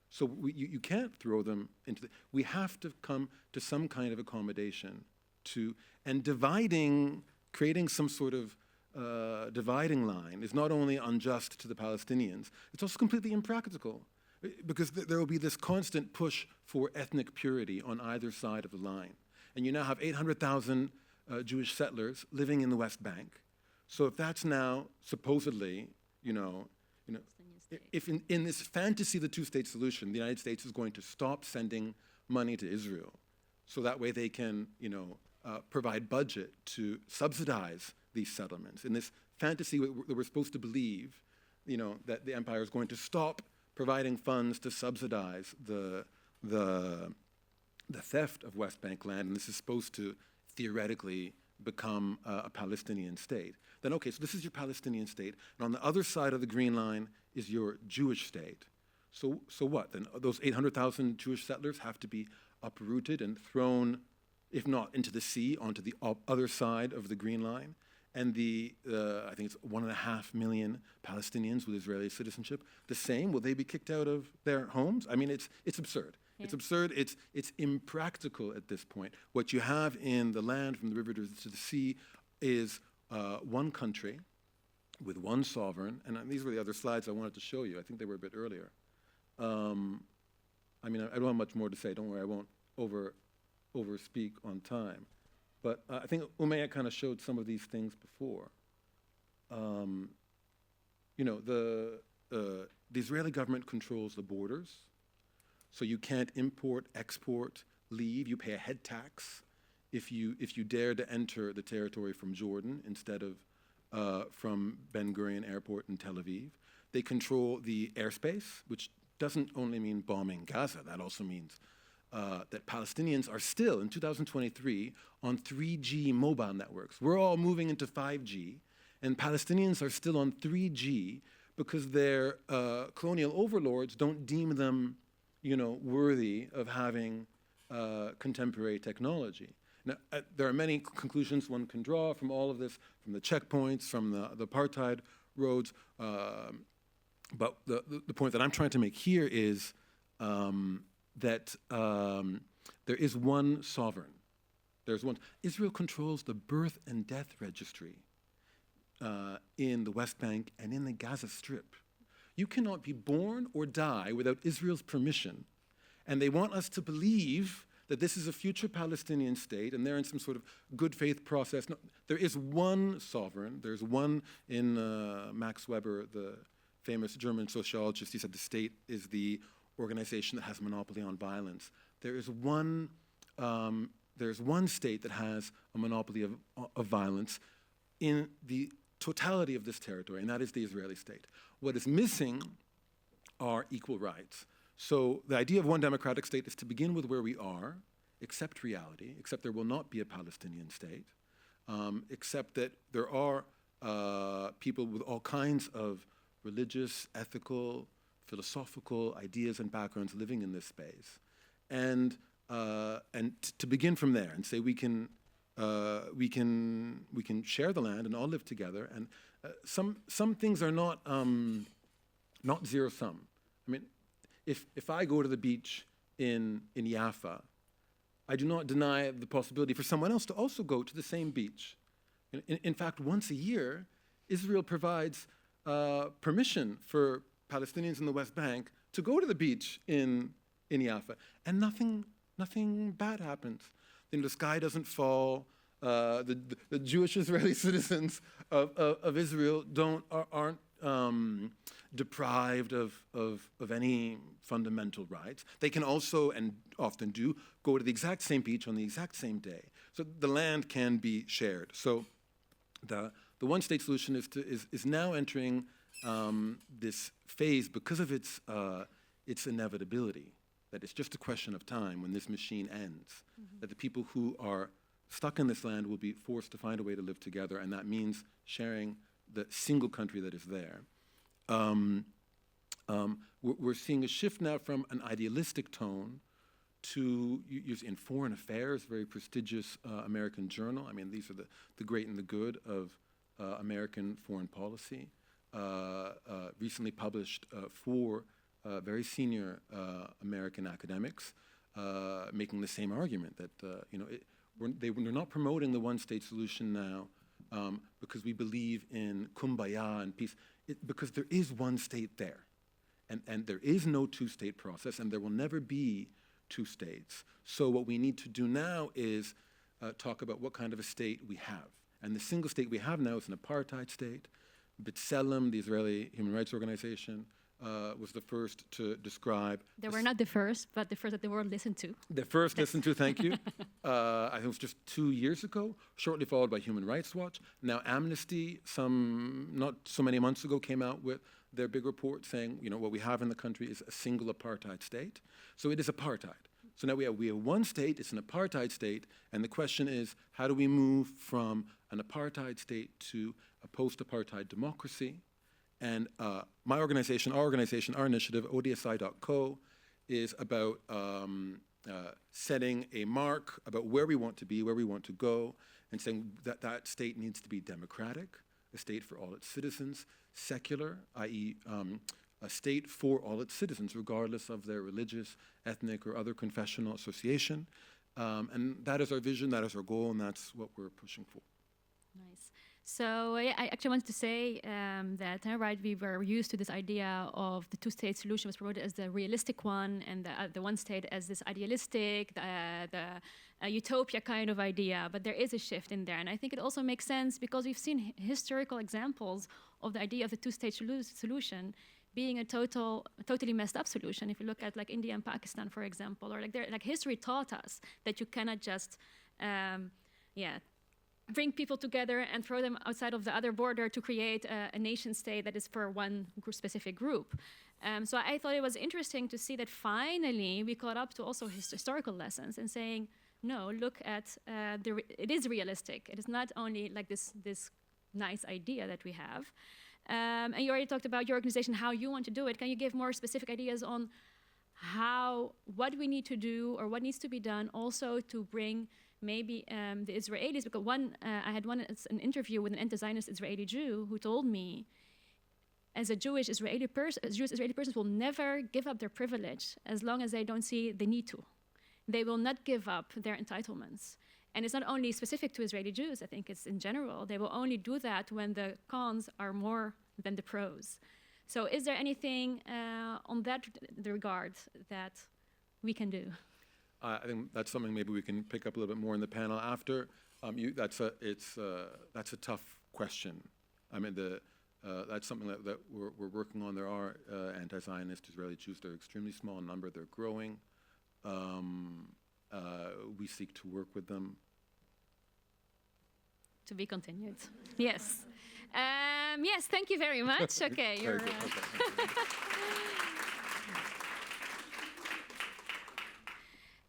S4: So you can't throw them into we have to come to some kind of accommodation and creating some sort of dividing line is not only unjust to the Palestinians, it's also completely impractical because there will be this constant push for ethnic purity on either side of the line. And you now have 800,000 Jewish settlers living in the West Bank. So if that's now supposedly, You know, if in this fantasy of the two-state solution, the United States is going to stop sending money to Israel, so that way they can, you know, provide budget to subsidize these settlements. In this fantasy that we're supposed to believe, you know, that the empire is going to stop providing funds to subsidize the theft of West Bank land, and this is supposed to theoretically become a Palestinian state. Then, okay, so this is your Palestinian state, and on the other side of the Green Line is your Jewish state. So what? Then those 800,000 Jewish settlers have to be uprooted and thrown, if not into the sea, onto the other side of the Green Line. And I think it's 1.5 million Palestinians with Israeli citizenship, the same, will they be kicked out of their homes? I mean, it's absurd. Yeah. It's absurd, it's impractical at this point. What you have in the land from the river to the sea is one country with one sovereign, and these were the other slides I wanted to show you. I think they were a bit earlier. I mean, I don't have much more to say. Don't worry, I won't overspeak on time. But I think Umayya kind of showed some of these things before. You know, the Israeli government controls the borders, so you can't import, export, leave. You pay a head tax if you dare to enter the territory from Jordan instead of from Ben Gurion Airport in Tel Aviv. They control the airspace, which doesn't only mean bombing Gaza. That also means that Palestinians are still, in 2023, on 3G mobile networks. We're all moving into 5G, and Palestinians are still on 3G because their colonial overlords don't deem them, you know, worthy of having contemporary technology. Now, there are many conclusions one can draw from all of this, from the checkpoints, from the apartheid roads, but the point that I'm trying to make here is that there is one sovereign. There's one. Israel controls the birth and death registry in the West Bank and in the Gaza Strip. You cannot be born or die without Israel's permission. And they want us to believe that this is a future Palestinian state and they're in some sort of good faith process. No, there is one sovereign. There's one in Max Weber, the famous German sociologist. He said the state is the organization that has a monopoly on violence. There's one state that has a monopoly of violence in the totality of this territory, and that is the Israeli state. What is missing are equal rights. So the idea of one democratic state is to begin with where we are, accept reality, accept there will not be a Palestinian state, accept that there are people with all kinds of religious, ethical, philosophical ideas and backgrounds living in this space, and to begin from there and say we can share the land and all live together. And some things are not zero sum. I mean, if I go to the beach in Jaffa, I do not deny the possibility for someone else to also go to the same beach. In fact, once a year, Israel provides permission for Palestinians in the West Bank to go to the beach in Jaffa, and nothing bad happens. You know, the sky doesn't fall. The Jewish Israeli citizens of Israel aren't deprived of any fundamental rights. They can also, and often do, go to the exact same beach on the exact same day. So the land can be shared. So the one-state solution is now entering this phase because of its inevitability, that it's just a question of time when this machine ends, that the people who are stuck in this land will be forced to find a way to live together, and that means sharing the single country that is there. We're seeing a shift now from an idealistic tone to, in Foreign Affairs, very prestigious American journal. I mean, these are the great and the good of American foreign policy. Recently published 4 very senior American academics making the same argument that we're not promoting the one-state solution now because we believe in kumbaya and peace, because there is one state there, and there is no two-state process, and there will never be 2 states. So what we need to do now is talk about what kind of a state we have. And the single state we have now is an apartheid state. B'Tselem, the Israeli human rights organization, was the first to describe.
S1: They were not the first, but the first that the world listened to.
S4: The first listened to, thank you. I think it was just 2 years ago, shortly followed by Human Rights Watch. Now Amnesty, not so many months ago, came out with their big report saying, what we have in the country is a single apartheid state. So it is apartheid. So now we have one state, it's an apartheid state, and the question is, how do we move from an apartheid state to a post-apartheid democracy? And our organization, our initiative, odsi.co, is about setting a mark about where we want to be, where we want to go, and saying that that state needs to be democratic, a state for all its citizens, secular, i.e. A state for all its citizens, regardless of their religious, ethnic, or other confessional association. And that is our vision, that is our goal, and that's what we're pushing for.
S1: Nice. So I actually wanted to say that, right, we were used to this idea of the two-state solution was promoted as the realistic one, and the one state as this idealistic, the utopia kind of idea. But there is a shift in there, and I think it also makes sense because we've seen historical examples of the idea of the two-state solution being a totally messed up solution. If you look at like India and Pakistan, for example, or like history taught us that you cannot just, bring people together and throw them outside of the other border to create a nation state that is for one specific group. So I thought it was interesting to see that finally we caught up to also historical lessons and saying, no, look at, it is realistic. It is not only like this nice idea that we have. And you already talked about your organization, how you want to do it. Can you give more specific ideas on what we need to do or what needs to be done also to bring maybe the Israelis, because I had an interview with an anti-Zionist Israeli Jew who told me, as a Jewish Israeli person will never give up their privilege as long as they don't see the need to. They will not give up their entitlements. And it's not only specific to Israeli Jews, I think it's in general. They will only do that when the cons are more than the pros. So is there anything on that regard that we can do?
S4: I think that's something maybe we can pick up a little bit more in the panel after. That's a tough question. I mean, that's something that we're working on. There are anti-Zionist Israeli Jews. They're extremely small in number. They're growing. We seek to work with them.
S1: To be continued. Yes. Yes, thank you very much. Okay, you're...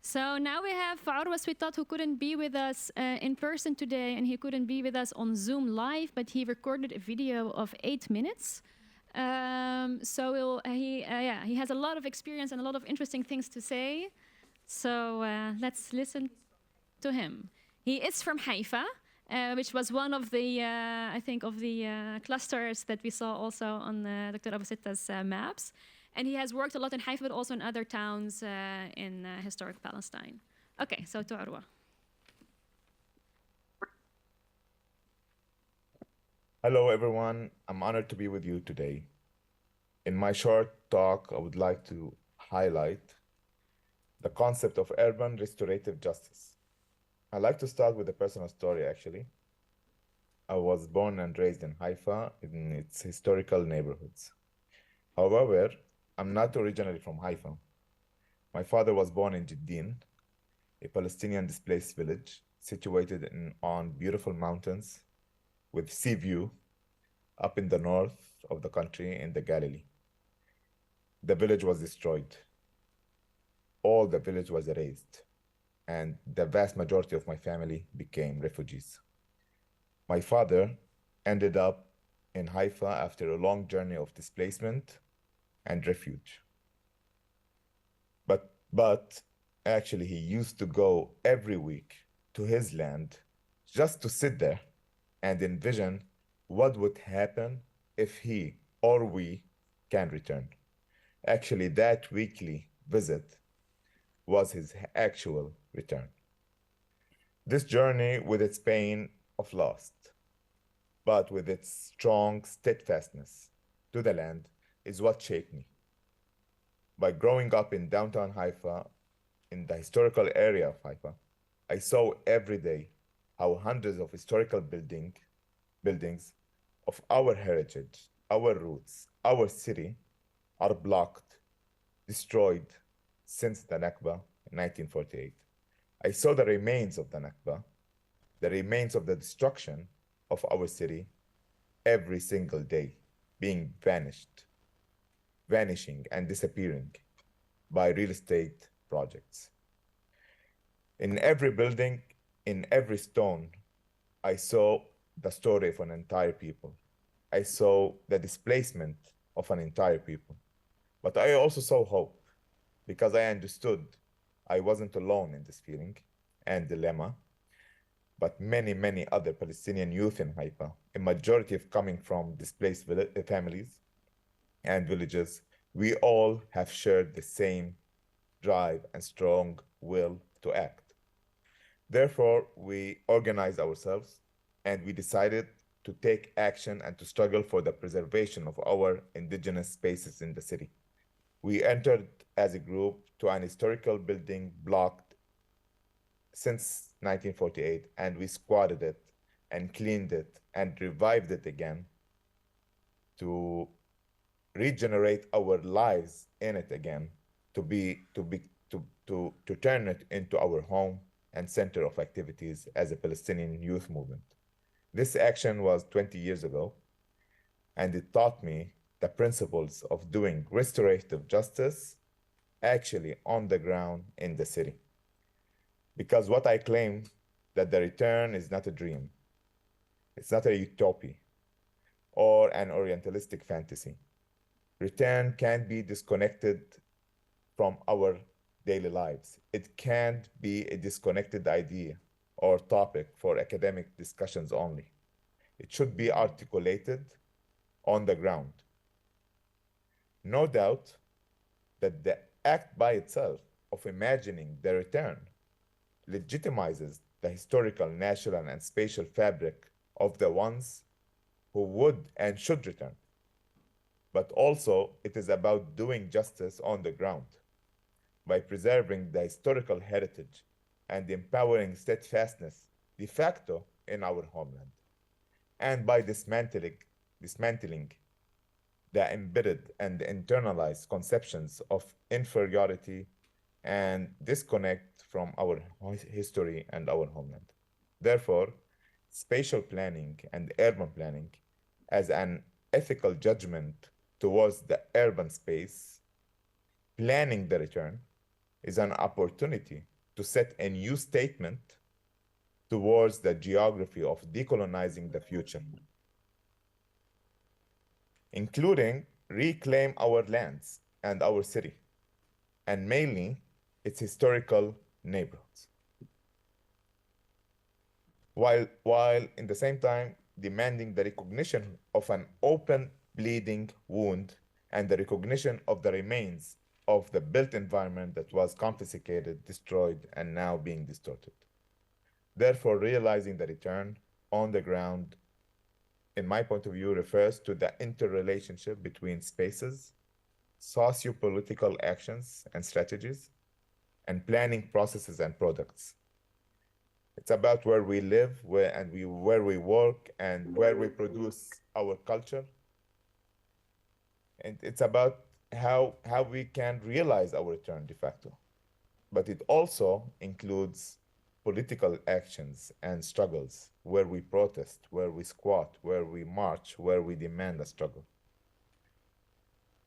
S1: So now we have Orwa Switat, who couldn't be with us in person today, and he couldn't be with us on Zoom live, but he recorded a video of 8 minutes. He has a lot of experience and a lot of interesting things to say. So let's listen to him. He is from Haifa, which was one of the, clusters that we saw also on Dr. Abu-Sitta's maps. And he has worked a lot in Haifa, but also in other towns in historic Palestine. Okay, so to Orwa.
S5: Hello, everyone. I'm honored to be with you today. In my short talk, I would like to highlight the concept of urban restorative justice. I'd like to start with a personal story, actually. I was born and raised in Haifa, in its historical neighborhoods. However, I'm not originally from Haifa. My father was born in Jiddin, a Palestinian displaced village situated on beautiful mountains with sea view up in the north of the country in the Galilee. The village was destroyed. All the village was erased, and the vast majority of my family became refugees. My father ended up in Haifa after a long journey of displacement and refuge. But actually he used to go every week to his land just to sit there and envision what would happen if he or we can return. Actually, that weekly visit was his actual return. This journey, with its pain of loss, but with its strong steadfastness to the land, is what shaped me. By growing up in downtown Haifa, in the historical area of Haifa, I saw every day how hundreds of historical buildings of our heritage, our roots, our city are blocked, destroyed since the Nakba in 1948. I saw the remains of the Nakba, the remains of the destruction of our city every single day being vanishing and disappearing by real estate projects. In every building, in every stone, I saw the story of an entire people. I saw the displacement of an entire people. But I also saw hope because I understood I wasn't alone in this feeling and dilemma, but many, many other Palestinian youth in Haifa, a majority of coming from displaced families and villages, we all have shared the same drive and strong will to act. Therefore, we organized ourselves and we decided to take action and to struggle for the preservation of our indigenous spaces in the city. We entered as a group to an historical building blocked since 1948, and we squatted it and cleaned it and revived it again to regenerate our lives in it again, to turn it into our home and center of activities as a Palestinian youth movement. This action was 20 years ago, and it taught me the principles of doing restorative justice actually on the ground in the city. Because what I claim that the return is not a dream, it's not a utopia or an orientalistic fantasy. Return can't be disconnected from our daily lives. It can't be a disconnected idea or topic for academic discussions only. It should be articulated on the ground. No doubt that the act by itself of imagining the return legitimizes the historical, national, and spatial fabric of the ones who would and should return. But also, it is about doing justice on the ground by preserving the historical heritage and empowering steadfastness de facto in our homeland, and by dismantling the embedded and internalized conceptions of inferiority and disconnect from our history and our homeland. Therefore, spatial planning and urban planning as an ethical judgment towards the urban space, planning the return, is an opportunity to set a new statement towards the geography of decolonizing the future, including reclaim our lands and our city, and mainly its historical neighborhoods. While in the same time demanding the recognition of an open bleeding wound and the recognition of the remains of the built environment that was confiscated, destroyed, and now being distorted. Therefore, realizing the return on the ground, in my point of view, refers to the interrelationship between spaces, socio-political actions and strategies, and planning processes and products. It's about where we live, where we work, and where we produce our culture. And it's about how we can realize our return de facto. But it also includes political actions and struggles where we protest, where we squat, where we march, where we demand a struggle.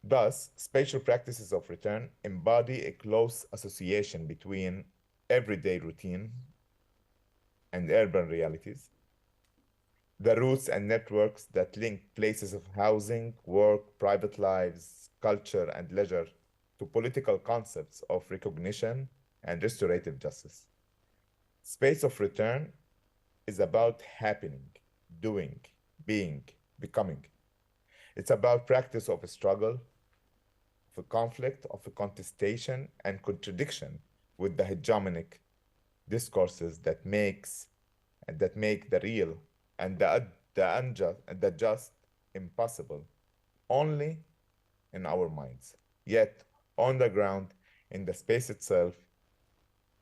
S5: Thus, spatial practices of return embody a close association between everyday routine and urban realities, the roots and networks that link places of housing, work, private lives, culture, and leisure to political concepts of recognition and restorative justice. Space of return is about happening, doing, being, becoming. It's about practice of a struggle, of a conflict, of a contestation and contradiction with the hegemonic discourses that make the real and the unjust and the just impossible only in our minds. Yet on the ground, in the space itself,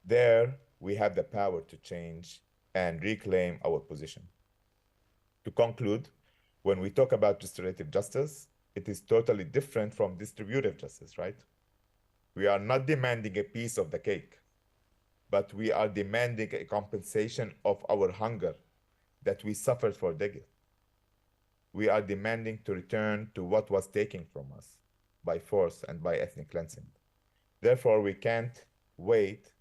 S5: there we have the power to change and reclaim our position. To conclude, When we talk about restorative justice, it is totally different from distributive justice, right? We are not demanding a piece of the cake, but we are demanding a compensation of our hunger that we suffered for decades. We are demanding to return to what was taken from us by force and by ethnic cleansing. Therefore, we can't wait.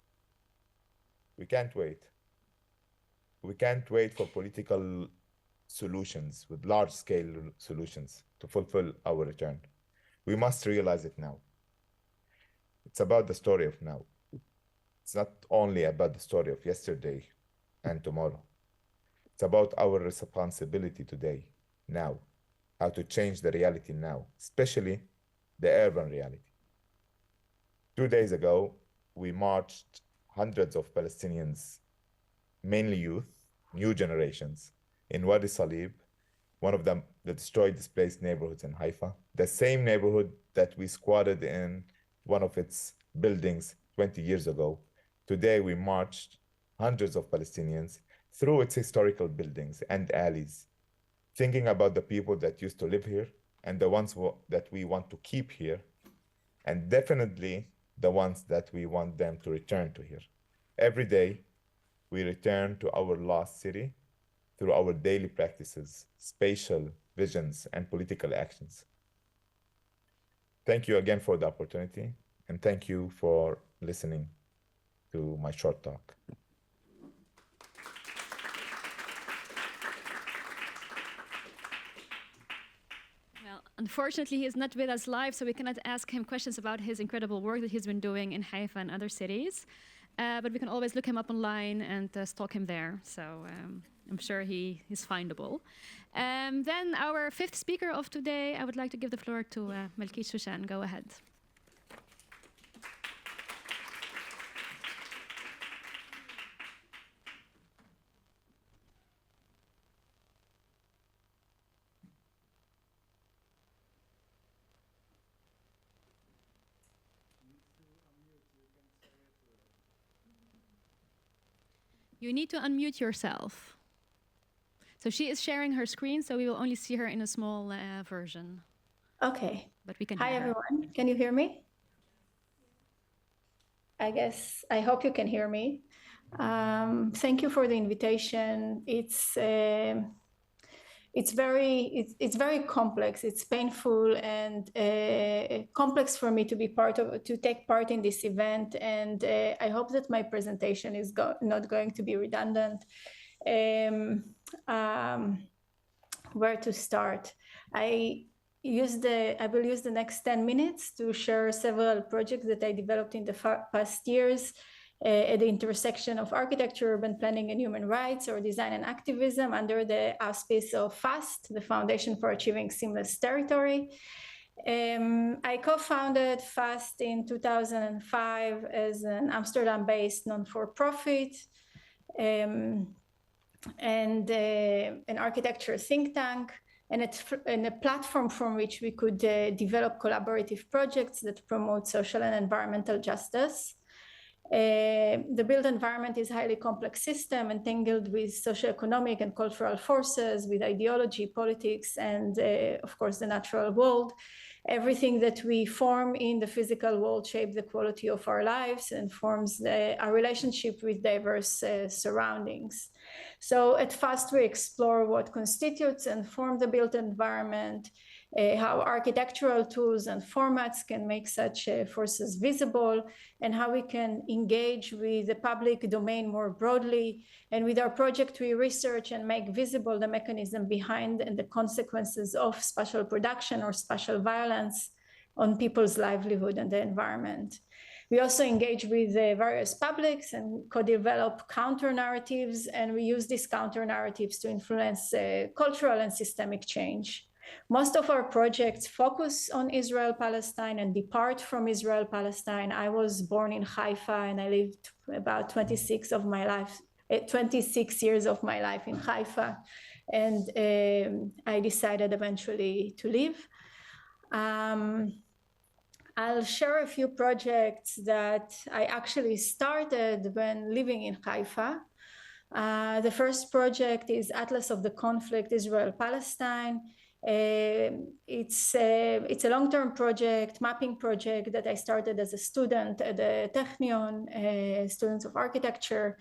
S5: We can't wait. We can't wait for political solutions, with large-scale solutions to fulfill our return. We must realize it now. It's about the story of now. It's not only about the story of yesterday and tomorrow. It's about our responsibility today, now, how to change the reality now, especially the urban reality. 2 days ago, we marched hundreds of Palestinians, mainly youth, new generations, in Wadi Salib, one of the destroyed, displaced neighborhoods in Haifa, the same neighborhood that we squatted in one of its buildings 20 years ago. Today, we marched hundreds of Palestinians through its historical buildings and alleys, thinking about the people that used to live here and the ones that we want to keep here, and definitely the ones that we want them to return to here. Every day, we return to our lost city through our daily practices, spatial visions, and political actions. Thank you again for the opportunity, and thank you for listening to my short talk.
S1: Well, unfortunately, he is not with us live, so we cannot ask him questions about his incredible work that he's been doing in Haifa and other cities. But we can always look him up online and stalk him there. So I'm sure he is findable. Then our fifth speaker of today, I would like to give the floor to Malkit Shoshan. Go ahead. You need to unmute yourself. So she is sharing her screen, so we will only see her in a small version.
S6: Okay.
S1: But we can
S6: Hi,
S1: hear her.
S6: everyone. Can you hear me? I hope you can hear me. Thank you for the invitation. It's very complex. It's painful and complex for me to take part in this event. And I hope that my presentation is not going to be redundant. Where to start? I will use the next 10 minutes to share several projects that I developed in the past years at the intersection of architecture, urban planning, and human rights, or design and activism, under the auspice of FAST, the Foundation for Achieving Seamless Territory. I co-founded FAST in 2005 as an Amsterdam-based non-for-profit and an architecture think tank, and a platform from which we could develop collaborative projects that promote social and environmental justice. The built environment is a highly complex system entangled with socioeconomic and cultural forces, with ideology, politics, and of course the natural world. Everything that we form in the physical world shapes the quality of our lives and forms our relationship with diverse surroundings. So at FAST, we explore what constitutes and form the built environment, how architectural tools and formats can make such forces visible, and how we can engage with the public domain more broadly. And with our project, we research and make visible the mechanism behind and the consequences of spatial production or spatial violence on people's livelihood and the environment. We also engage with various publics and co-develop counter-narratives, and we use these counter-narratives to influence cultural and systemic change. Most of our projects focus on Israel-Palestine and depart from Israel-Palestine. I was born in Haifa, and I lived about 26 years of my life in Haifa, and I decided eventually to leave. I'll share a few projects that I actually started when living in Haifa. The first project is Atlas of the Conflict, Israel-Palestine. It's a long-term project, mapping project that I started as a student at the Technion, students of architecture.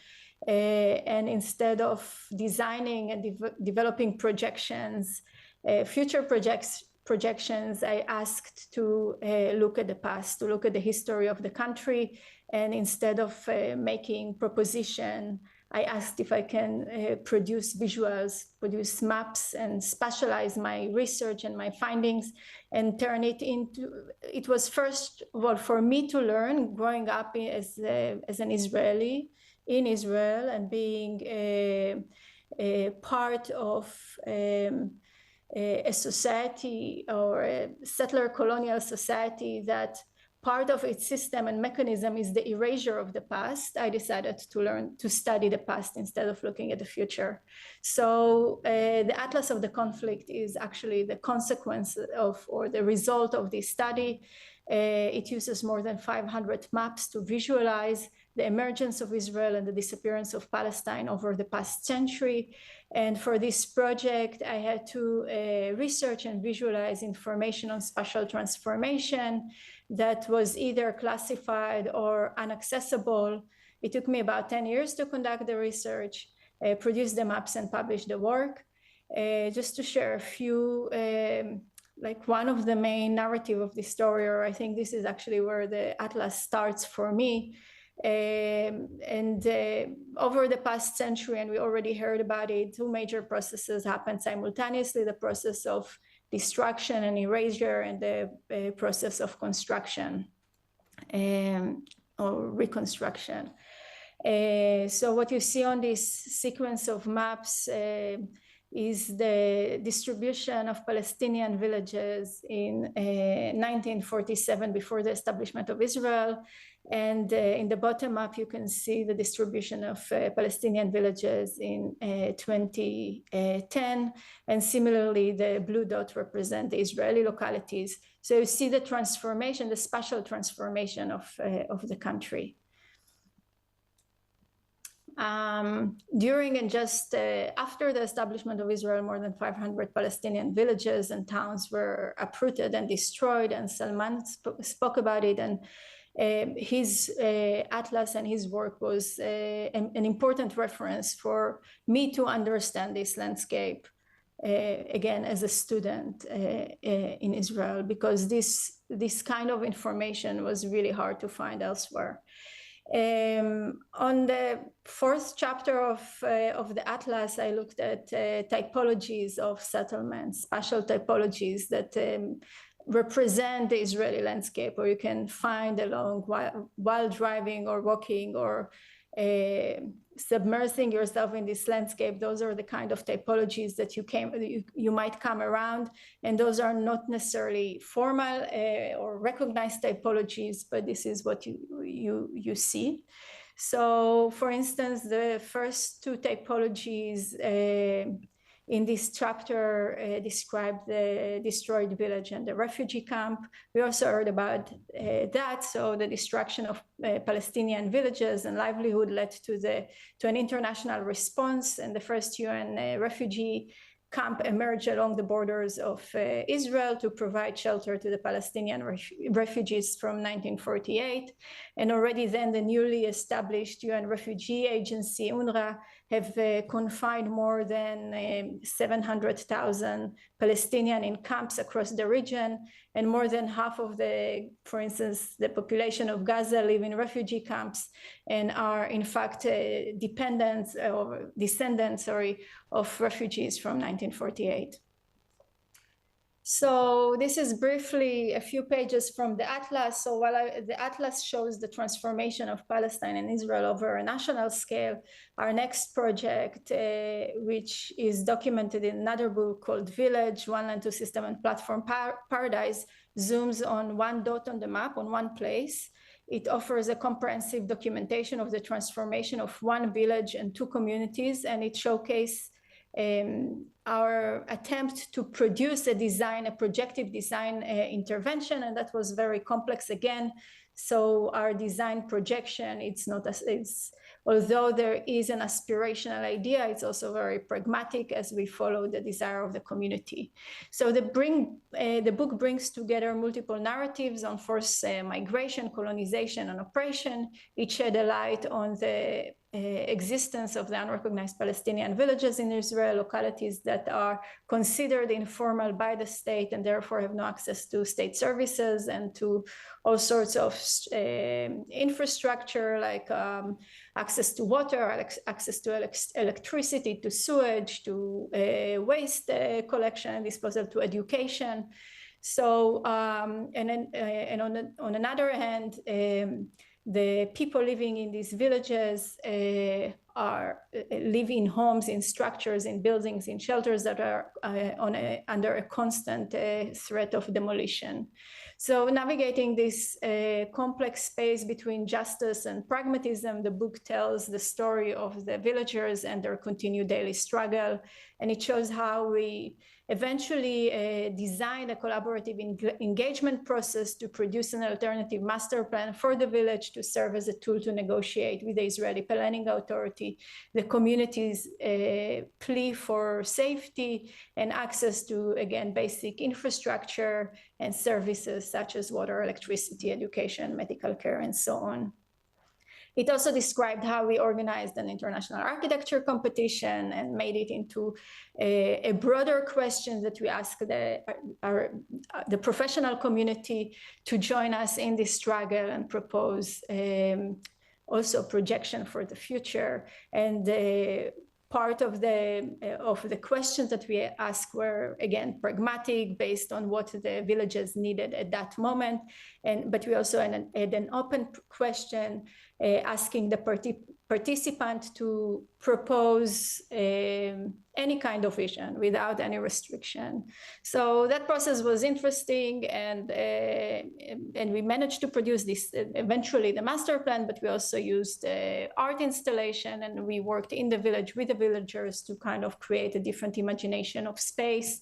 S6: And instead of designing and developing projections, future projections, I asked to look at the past, to look at the history of the country. And instead of making proposition, I asked if I can produce visuals, produce maps, and spatialize my research and my findings and turn it into, it was first, well, for me to learn growing up as an Israeli in Israel and being a part of a society or a settler colonial society that part of its system and mechanism is the erasure of the past. I decided to learn to study the past instead of looking at the future. So the Atlas of the Conflict is actually the consequence of, or the result of this study. It uses more than 500 maps to visualize the emergence of Israel and the disappearance of Palestine over the past century. And for this project, I had to research and visualize information on spatial transformation that was either classified or inaccessible. It took me about 10 years to conduct the research, produce the maps and publish the work. Just to share a few, like one of the main narrative of the story, or I think this is actually where the Atlas starts for me. Over the past century, and we already heard about it, two major processes happened simultaneously: the process of destruction and erasure and the process of construction or reconstruction. So what you see on this sequence of maps is the distribution of Palestinian villages in 1947 before the establishment of Israel. And in the bottom up, you can see the distribution of Palestinian villages in 2010. And similarly, the blue dot represent the Israeli localities. So you see the transformation, the spatial transformation of the country. During and just after the establishment of Israel, more than 500 Palestinian villages and towns were uprooted and destroyed, and Salman spoke about it. And his atlas and his work was an important reference for me to understand this landscape again as a student in Israel, because this kind of information was really hard to find elsewhere. On the fourth chapter of the Atlas, I looked at typologies of settlements, spatial typologies that represent the Israeli landscape, or you can find along while driving or walking or submersing yourself in this landscape. Those are the kind of typologies that you might come around, and those are not necessarily formal or recognized typologies, but this is what you see. So, for instance, the first two typologies in this chapter describe the destroyed village and the refugee camp. We also heard about that. So the destruction of Palestinian villages and livelihood led to an international response, and the first UN refugee camp emerged along the borders of Israel to provide shelter to the Palestinian refugees from 1948. And already then the newly established UN Refugee Agency, UNRWA, have confined more than 700,000 Palestinians in camps across the region, and more than half of for instance, the population of Gaza live in refugee camps and are in fact descendants of refugees from 1948. So this is briefly a few pages from the Atlas. So while the Atlas shows the transformation of Palestine and Israel over a national scale, our next project, which is documented in another book called Village, One Land, Two System and Platform Paradise, zooms on one dot on the map, on one place. It offers a comprehensive documentation of the transformation of one village and two communities, and it showcases our attempt to produce a projective design intervention, and that was very complex again. So our design projection, although there is an aspirational idea, it's also very pragmatic as we follow the desire of the community. So the book brings together multiple narratives on forced migration, colonization, and oppression. It shed a light on the existence of the unrecognized Palestinian villages in Israel, localities that are considered informal by the state and therefore have no access to state services and to all sorts of infrastructure like access to water, access to electricity, to sewage, to waste collection and disposal, to education. So, and on another hand, the people living in these villages live in homes, in structures, in buildings, in shelters that are under a constant threat of demolition. So navigating this complex space between justice and pragmatism, the book tells the story of the villagers and their continued daily struggle. And it shows how we eventually designed a collaborative engagement process to produce an alternative master plan for the village to serve as a tool to negotiate with the Israeli Planning Authority the community's plea for safety and access to, again, basic infrastructure and services such as water, electricity, education, medical care, and so on. It also described how we organized an international architecture competition and made it into a broader question that we asked the professional community to join us in this struggle and propose also projection for the future. And part of the questions that we asked were, again, pragmatic, based on what the villages needed at that moment. But we also had an open question asking the participant to propose any kind of vision without any restriction. So that process was interesting, and we managed to produce this eventually the master plan, but we also used art installation, and we worked in the village with the villagers to kind of create a different imagination of space.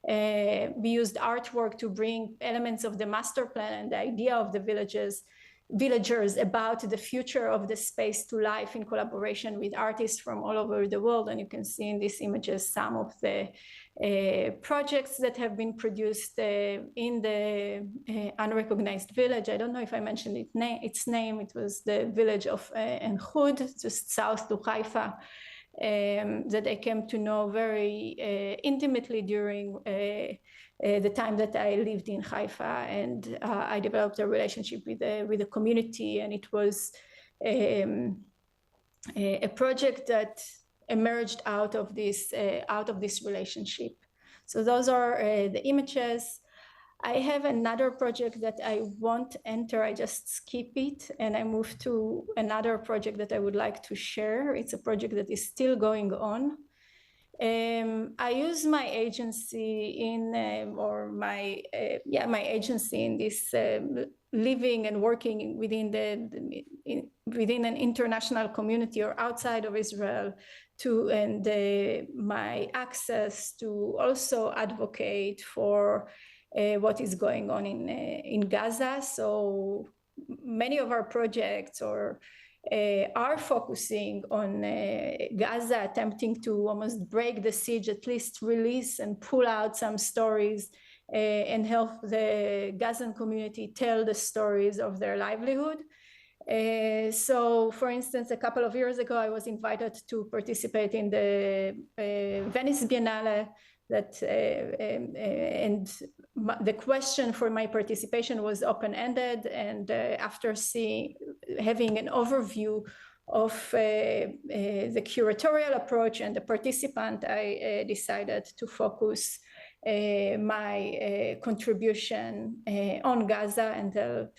S6: We used artwork to bring elements of the master plan and the idea of the villagers about the future of the space to life in collaboration with artists from all over the world. And you can see in these images some of the projects that have been produced in the unrecognized village. I don't know if I mentioned its name. It was the village of En Khud, just south to Haifa, that I came to know very intimately during the time that I lived in Haifa, and I developed a relationship with the community, and it was a project that emerged out of this relationship. So those are the images. I have another project that I won't enter, I just skip it, and I move to another project that I would like to share. It's a project that is still going on. I use my agency my agency in this living and working within an international community or outside of Israel and my access to also advocate for what is going on in Gaza. So many of our projects are focusing on Gaza, attempting to almost break the siege, at least release and pull out some stories and help the Gazan community tell the stories of their livelihood. So, for instance, a couple of years ago, I was invited to participate in the Venice Biennale. And the question for my participation was open-ended, and after having an overview of the curatorial approach and the participant, I decided to focus my contribution on Gaza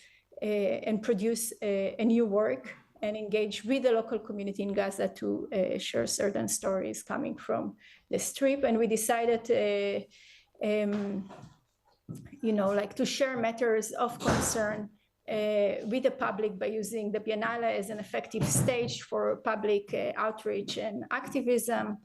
S6: and produce a new work and engage with the local community in Gaza to share certain stories coming from the Strip. And we decided, to share matters of concern with the public by using the Biennale as an effective stage for public outreach and activism.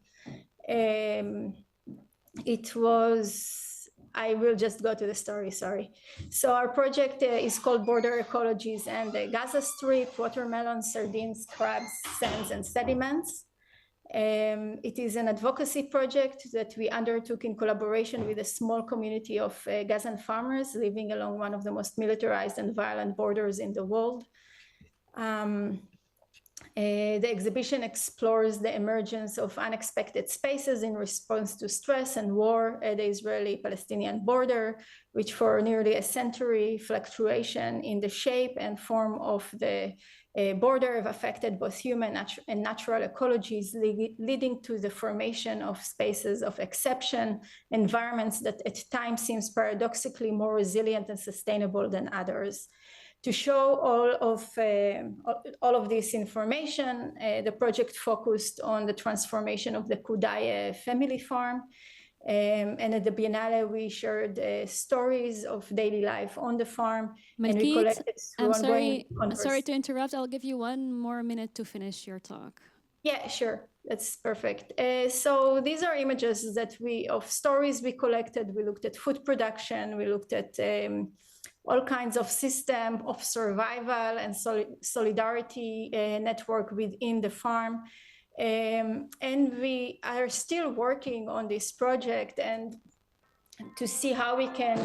S6: it was, I will just go to the story, sorry. So our project is called Border Ecologies and the Gaza Strip, watermelon, sardines, crabs, sands, and sediments. It is an advocacy project that we undertook in collaboration with a small community of Gazan farmers living along one of the most militarized and violent borders in the world. The exhibition explores the emergence of unexpected spaces in response to stress and war at the Israeli-Palestinian border, which for nearly a century fluctuation in the shape and form of the border have affected both human and natural ecologies, leading to the formation of spaces of exception, environments that at times seems paradoxically more resilient and sustainable than others. To show all of this information, the project focused on the transformation of the Kudai family farm. And at the Biennale, we shared stories of daily life on the farm. And we
S1: Malkit,
S6: collected
S1: I'm sorry to interrupt. I'll give you 1 more minute to finish your talk.
S6: Yeah, sure. That's perfect. So these are images of stories we collected. We looked at food production. We looked at all kinds of system of survival and solidarity network within the farm. And we are still working on this project and to see how we can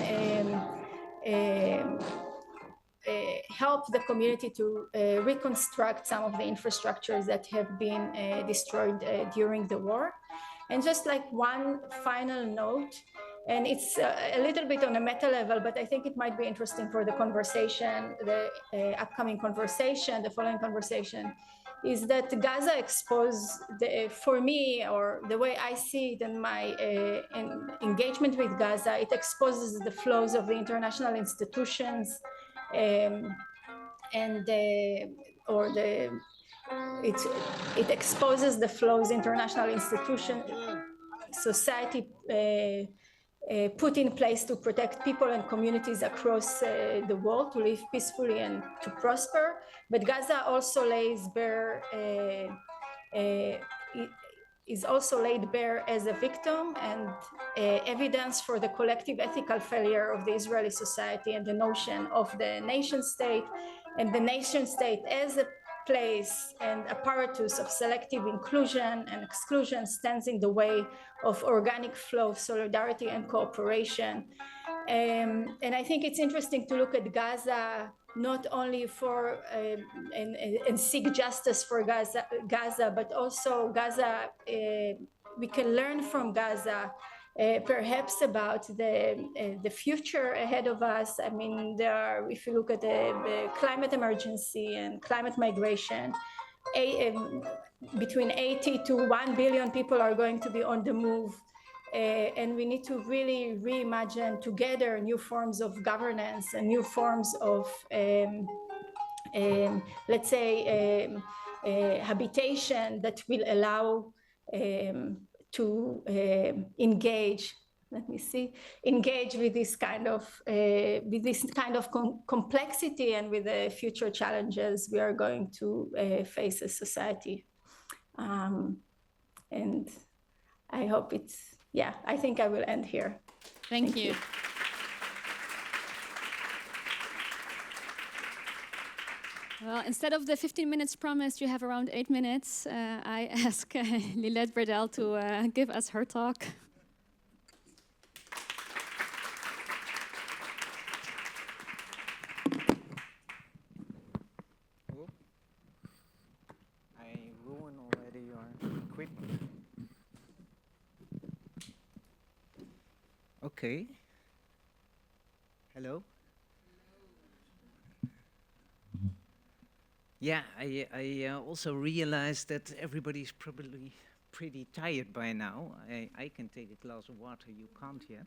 S6: help the community to reconstruct some of the infrastructures that have been destroyed during the war. And just like one final note, and it's a little bit on a meta level, but I think it might be interesting for the conversation, the upcoming conversation, the following conversation, is that Gaza exposed, for me, or the way I see it in my engagement with Gaza, it exposes the flaws of the international institutions it exposes the flaws international institution, society put in place to protect people and communities across the world to live peacefully and to prosper. But Gaza also lays bare, is also laid bare as a victim and evidence for the collective ethical failure of the Israeli society and the notion of the nation state, and the nation state as a place and apparatus of selective inclusion and exclusion stands in the way of organic flow, solidarity, and cooperation. And I think it's interesting to look at Gaza not only for and seek justice for Gaza, but also Gaza. We can learn from Gaza. Perhaps about the future ahead of us. I mean, if you look at the climate emergency and climate migration, between 80 to 1 billion people are going to be on the move. And we need to really reimagine together new forms of governance and new forms of, let's say, habitation that will allow to engage. Let me see. Engage with this kind of complexity and with the future challenges we are going to face as society. And I hope it's. Yeah, I think I will end here.
S1: Thank you. Well, instead of the 15 minutes promised, you have around 8 minutes. I ask Lilet Breddels to give us her talk.
S7: I ruined already your equipment. Okay. Hello? Yeah, I also realized that everybody's probably pretty tired by now. I can take a glass of water, you can't yet.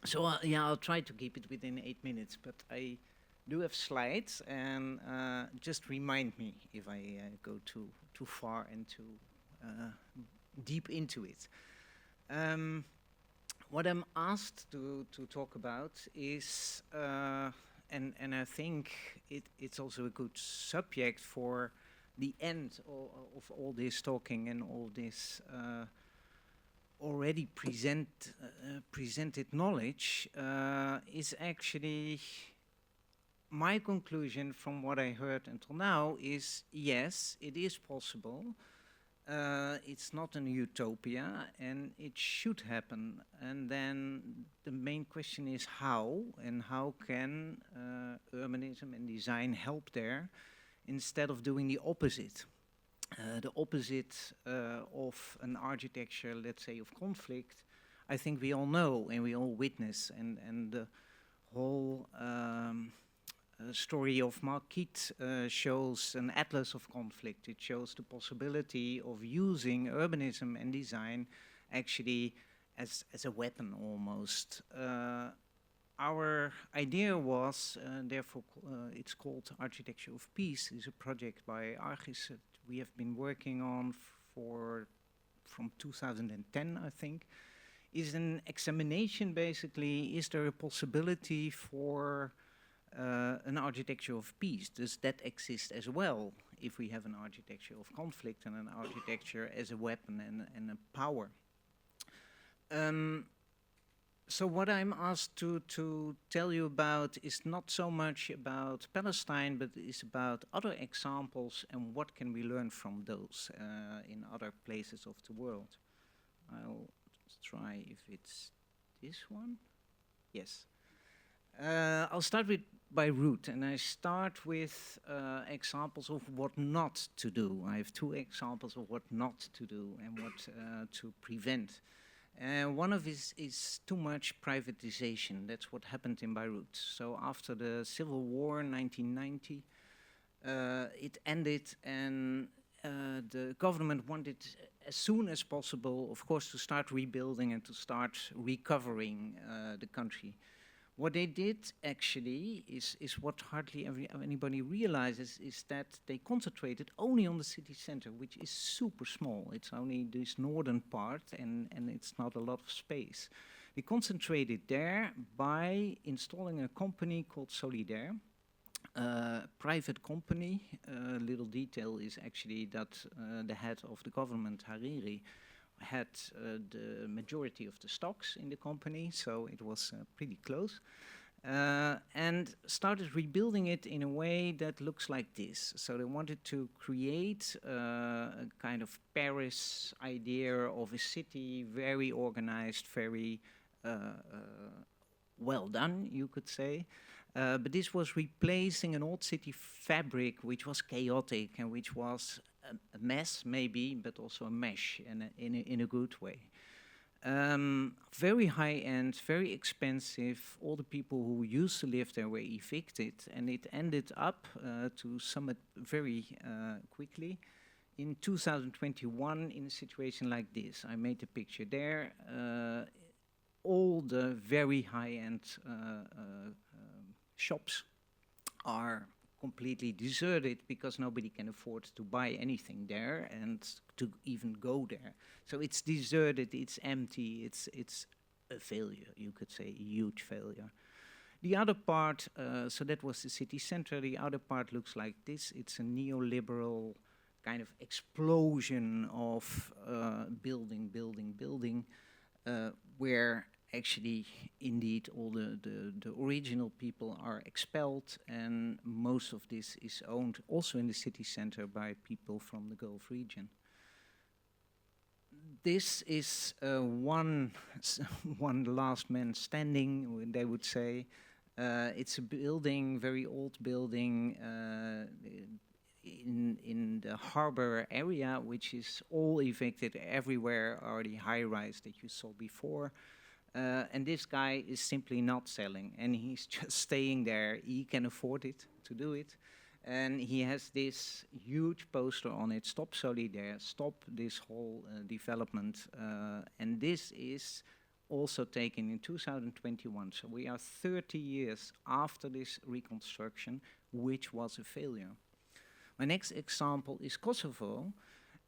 S7: So yeah, I'll try to keep it within 8 minutes, but I do have slides, and just remind me if I go too far and too deep into it. What I'm asked to talk about is, and I think it's also a good subject for the end of all this talking and all this already presented knowledge is actually my conclusion from what I heard until now is yes, it is possible. It's not a utopia, and it should happen. And then the main question is how, and how can urbanism and design help there instead of doing the opposite? The opposite of an architecture, let's say, of conflict, I think we all know and we all witness. And the whole story of Malkit shows an atlas of conflict. It shows the possibility of using urbanism and design actually as a weapon almost. Our idea was, therefore it's called Architecture of Peace. It's a project by Argis that we have been working on from 2010, I think. Is an examination basically, is there a possibility for an architecture of peace? Does that exist as well if we have an architecture of conflict and an architecture as a weapon and a power? So what I'm asked to tell you about is not so much about Palestine, but is about other examples and what can we learn from those in other places of the world. I'll try if it's this one. Yes. I'll start with Beirut, and I start with examples of what not to do. I have two examples of what not to do and what to prevent. One of is too much privatization. That's what happened in Beirut. So after the civil war in 1990, it ended, and the government wanted as soon as possible, of course, to start rebuilding and to start recovering the country. What they did actually is what hardly anybody realizes, is that they concentrated only on the city center, which is super small. It's only this northern part, and it's not a lot of space. They concentrated there by installing a company called Solidaire, private company. Little detail is actually that the head of the government, Hariri, had the majority of the stocks in the company, so it was pretty close, and started rebuilding it in a way that looks like this. So they wanted to create a kind of Paris idea of a city, very organized, very well done, you could say. But this was replacing an old city fabric which was chaotic and which was a mess, maybe, but also a mesh in a good way. Very high-end, very expensive. All the people who used to live there were evicted, and it ended up to sum it very quickly in 2021 in a situation like this. I made a picture there. All the very high-end shops are completely deserted because nobody can afford to buy anything there and to even go there. So it's deserted, it's empty, it's a failure, you could say, a huge failure. The other part, so that was the city center, the other part looks like this. It's a neoliberal kind of explosion of building, where actually, indeed, all the original people are expelled, and most of this is owned also in the city center by people from the Gulf region. This is one last man standing, they would say. It's a building, very old building in the harbor area, which is all evicted. Everywhere are the high-rise that you saw before. And this guy is simply not selling, and he's just staying there. He can afford it to do it. And he has this huge poster on it, "Stop Solidaire, stop this whole development." And this is also taken in 2021. So we are 30 years after this reconstruction, which was a failure. My next example is Kosovo.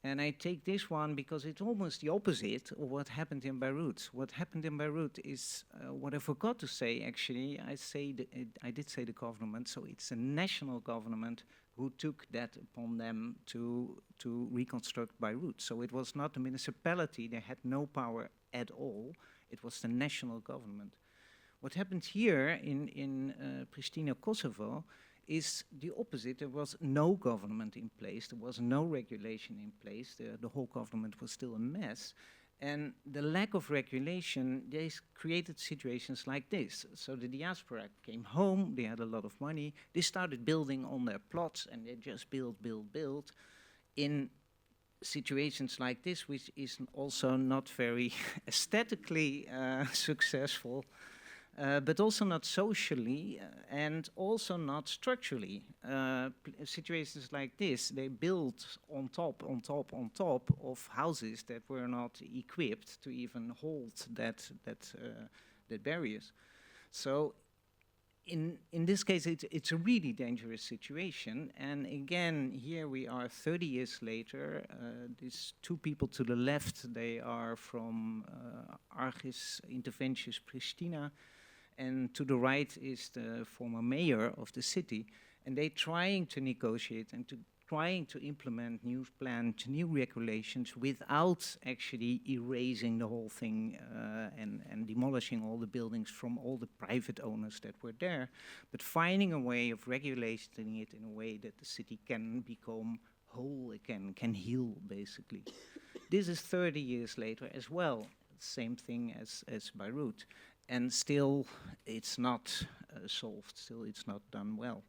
S7: And I take this one because it's almost the opposite of what happened in Beirut. What happened in Beirut is what I forgot to say, actually. I did say the government, so it's a national government who took that upon them to reconstruct Beirut. So it was not the municipality. They had no power at all. It was the national government. What happened here in Pristina, Kosovo, is the opposite. There was no government in place. There was no regulation in place. The whole government was still a mess. And the lack of regulation, they created situations like this. So the diaspora came home, they had a lot of money, they started building on their plots, and they just build. In situations like this, which is also not very aesthetically successful, but also not socially and also not structurally. Situations like this, they built on top of houses that were not equipped to even hold that barriers. So in this case, it's a really dangerous situation. And again, here we are 30 years later. These two people to the left, they are from Argis Interventius Pristina. And to the right is the former mayor of the city. And they're trying to negotiate and trying to implement new plans, new regulations without actually erasing the whole thing and demolishing all the buildings from all the private owners that were there, but finding a way of regulating it in a way that the city can become whole again, can heal basically. This is 30 years later as well, same thing as Beirut. And still, it's not solved, still it's not done well.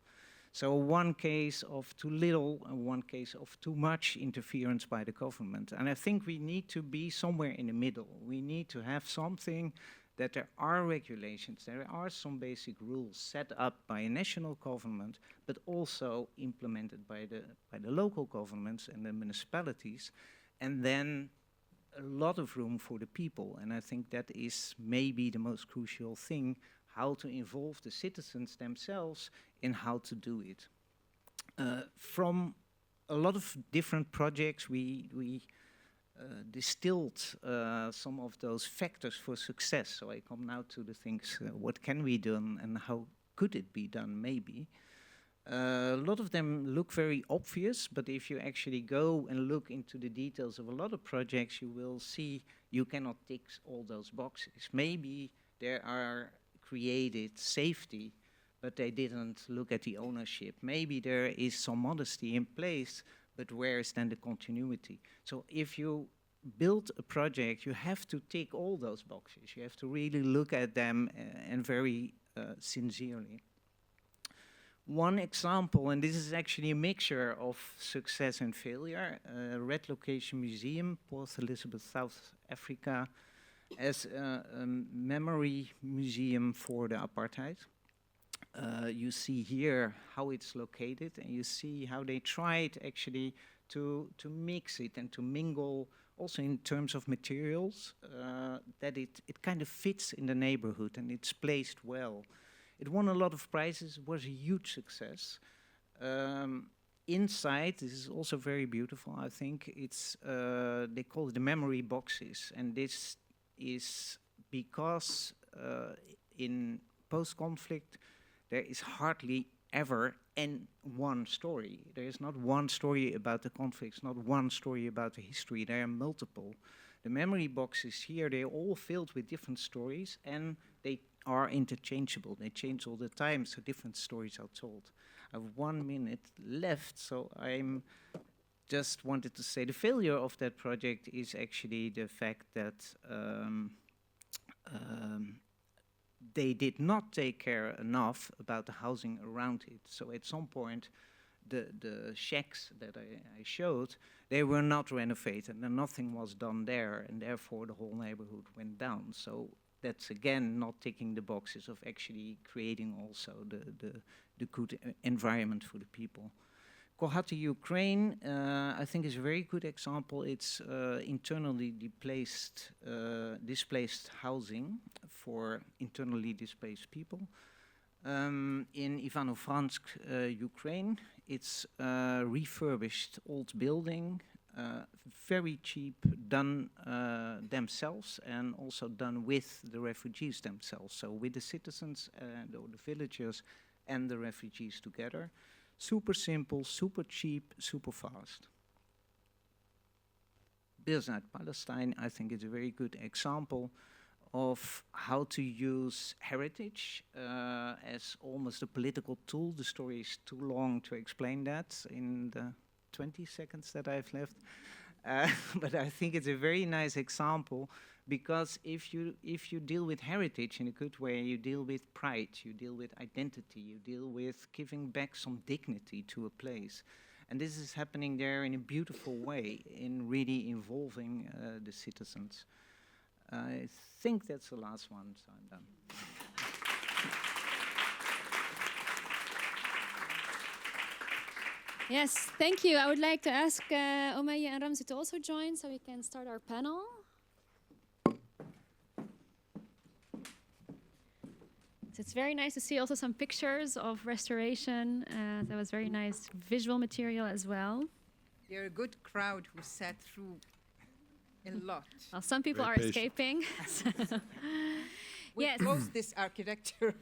S7: So one case of too little and one case of too much interference by the government. And I think we need to be somewhere in the middle. We need to have something that there are regulations, there are some basic rules set up by a national government, but also implemented by the local governments and the municipalities. And then a lot of room for the people, and I think that is maybe the most crucial thing, how to involve the citizens themselves in how to do it. From a lot of different projects, we distilled some of those factors for success. So I come now to the things, what can we do and how could it be done maybe? A lot of them look very obvious, but if you actually go and look into the details of a lot of projects, you will see you cannot tick all those boxes. Maybe there are created safety, but they didn't look at the ownership. Maybe there is some modesty in place, but where is then the continuity? So if you build a project, you have to tick all those boxes. You have to really look at them and very sincerely. One example, and this is actually a mixture of success and failure, Red Location Museum, Port Elizabeth, South Africa, as a memory museum for the apartheid. You see here how it's located, and you see how they tried actually to mix it and to mingle, also in terms of materials, that it kind of fits in the neighborhood and it's placed well. It won a lot of prizes, was a huge success. Inside, this is also very beautiful, I think. It's, they call it the memory boxes. And this is because in post-conflict, there is hardly ever one story. There is not one story about the conflicts, not one story about the history. There are multiple. The memory boxes here, they're all filled with different stories, and they are interchangeable. They change all the time, so different stories are told. I have 1 minute left, so I'm just wanted to say the failure of that project is actually the fact that they did not take care enough about the housing around it. So at some point, the shacks that I showed, they were not renovated and nothing was done there, and therefore the whole neighborhood went down. So that's again not ticking the boxes of displaced creating also the good environment for the people. Kohati, Ukraine, I think is a very good example. It's internally displaced housing for internally displaced people. In Ivano-Fransk, Ukraine, it's refurbished old building, very cheap, done themselves, and also done with the refugees themselves. So with the citizens or the villagers and the refugees together. Super simple, super cheap, super fast. Building Out Palestine, I think, is a very good example of how to use heritage as almost a political tool. The story is too long to explain that in the 20 seconds that I've left. But I think it's a very nice example, because if you deal with heritage in a good way, you deal with pride, you deal with identity, you deal with giving back some dignity to a place. And this is happening there in a beautiful way, in really involving the citizens. I think that's the last one, so I'm done.
S1: Yes, thank you. I would like to ask Umayya and Ramzi to also join so we can start our panel. So it's very nice to see also some pictures of restoration. That was very nice visual material as well.
S8: You're a good crowd who sat through a lot.
S1: Well, some people
S4: Very
S1: are escaping.
S8: We
S1: Yes.
S8: close this architecture.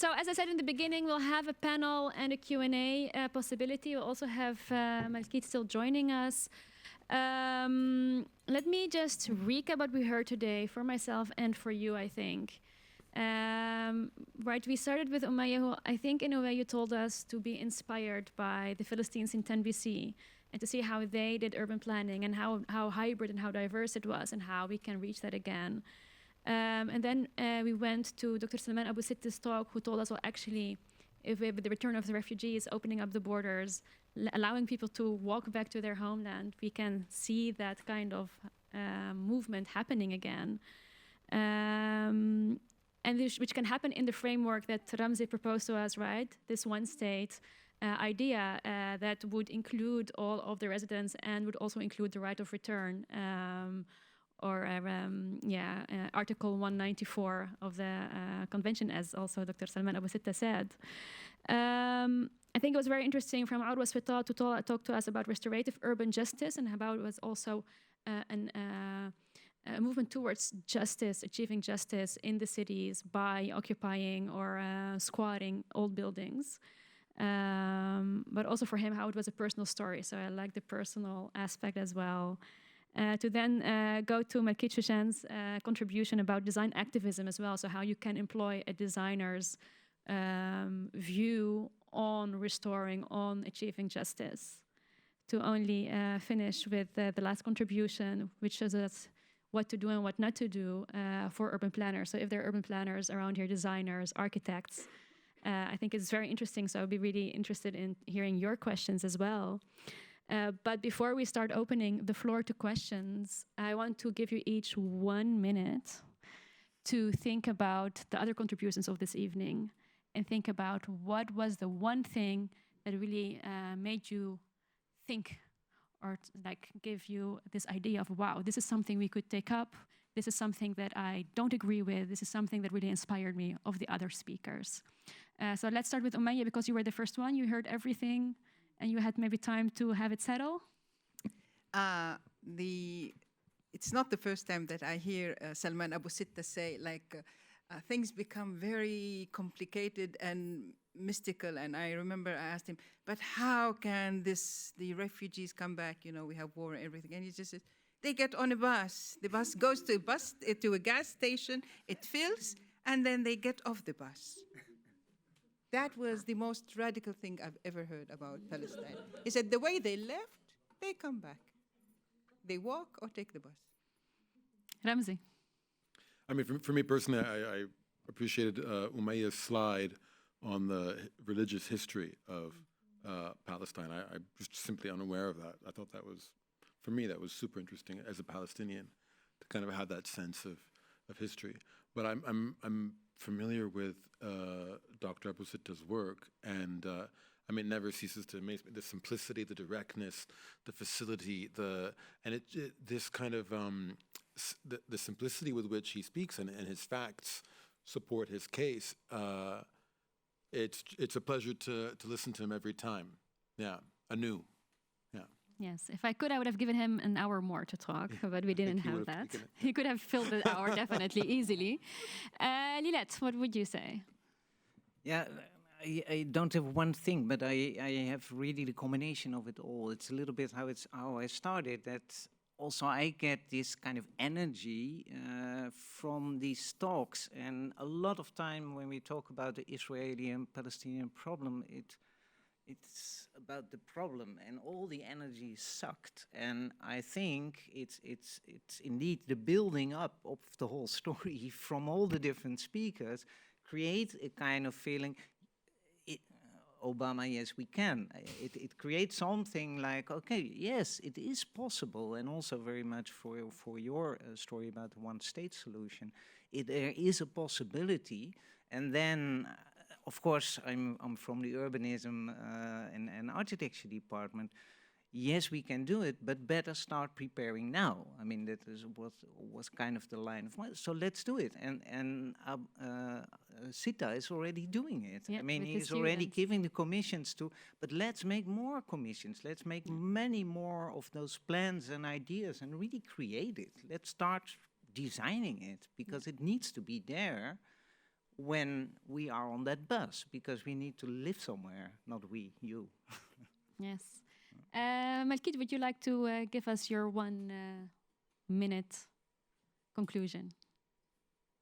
S1: So as I said in the beginning, we'll have a panel and a Q&A possibility. We'll also have Malkit still joining us. Let me just recap what we heard today for myself and for you, I think. Right, we started with Umayya, who I think in a way you told us to be inspired by the Philistines in 10 BC and to see how they did urban planning and how hybrid and how diverse it was and how we can reach that again. And then we went to Dr. Salman Abu-Sitta's talk, who told us, well, actually, if with the return of the refugees, opening up the borders, allowing people to walk back to their homeland, we can see that kind of movement happening again. And which can happen in the framework that Ramzi proposed to us, right? This one state idea that would include all of the residents and would also include the right of return. Article 194 of the convention, as also Dr. Salman Abu-Sitta said. I think it was very interesting from Orwa Switat to talk to us about restorative urban justice and how it was also a movement towards justice, achieving justice in the cities by occupying or squatting old buildings. But also for him, how it was a personal story. So I like the personal aspect as well. To then go to Malkit Shoshan's contribution about design activism as well. So how you can employ a designer's view on restoring, on achieving justice. To only finish with the last contribution, which shows us what to do and what not to do for urban planners. So if there are urban planners around here, designers, architects, I think it's very interesting. So I'd be really interested in hearing your questions as well. But before we start opening the floor to questions, I want to give you each 1 minute to think about the other contributions of this evening and think about what was the one thing that really made you think or give you this idea of, wow, this is something we could take up. This is something that I don't agree with. This is something that really inspired me of the other speakers. So let's start with Umayya, because you were the first one. You heard everything. And you had maybe time to have it settle?
S8: It's not the first time that I hear Salman Abu-Sitta say, things become very complicated and mystical. And I remember I asked him, but how can the refugees come back? You know, we have war and everything. And he just says, they get on a bus. The bus goes to a gas station, it fills, and then they get off the bus. That was the most radical thing I've ever heard about Palestine. He said, the way they left, they come back. They walk or take the bus.
S1: Ramzi.
S4: I mean, for me personally, I appreciated Umayya's slide on the religious history of Palestine. I was simply unaware of that. I thought that was, for me, that was super interesting as a Palestinian to kind of have that sense of history. But I'm familiar with Dr. Abu-Sitta's work, and I mean, it never ceases to amaze me. The simplicity, the directness, the facility, this kind of the simplicity with which he speaks and his facts support his case. It's a pleasure to listen to him every time. Yeah, anew. Yeah.
S1: Yes, if I could, I would have given him an hour more to talk, but we didn't have that. He could have filled the hour definitely easily. Lilet, what would you say?
S7: Yeah, I don't have one thing, but I have really the combination of it all. It's a little bit how I started. That also I get this kind of energy from these talks, and a lot of time when we talk about the Israeli and Palestinian problem, it's about the problem, and all the energy is sucked. And I think it's indeed the building up of the whole story from all the different speakers create a kind of feeling. Obama, yes, we can. It creates something like, okay, yes, it is possible, and also very much for your story about the one-state solution, there is a possibility. And then, of course, I'm from the urbanism and architecture department. Yes, we can do it, but better start preparing now. I mean, that is what was kind of the line of, so let's do it. And Sita is already doing it.
S1: Yeah,
S7: I mean, he's already giving the commissions to, but let's make more commissions. Let's make many more of those plans and ideas and really create it. Let's start designing it, because it needs to be there when we are on that bus, because we need to live somewhere, not we, you.
S1: Yes. Malkit, would you like to give us your 1 minute conclusion?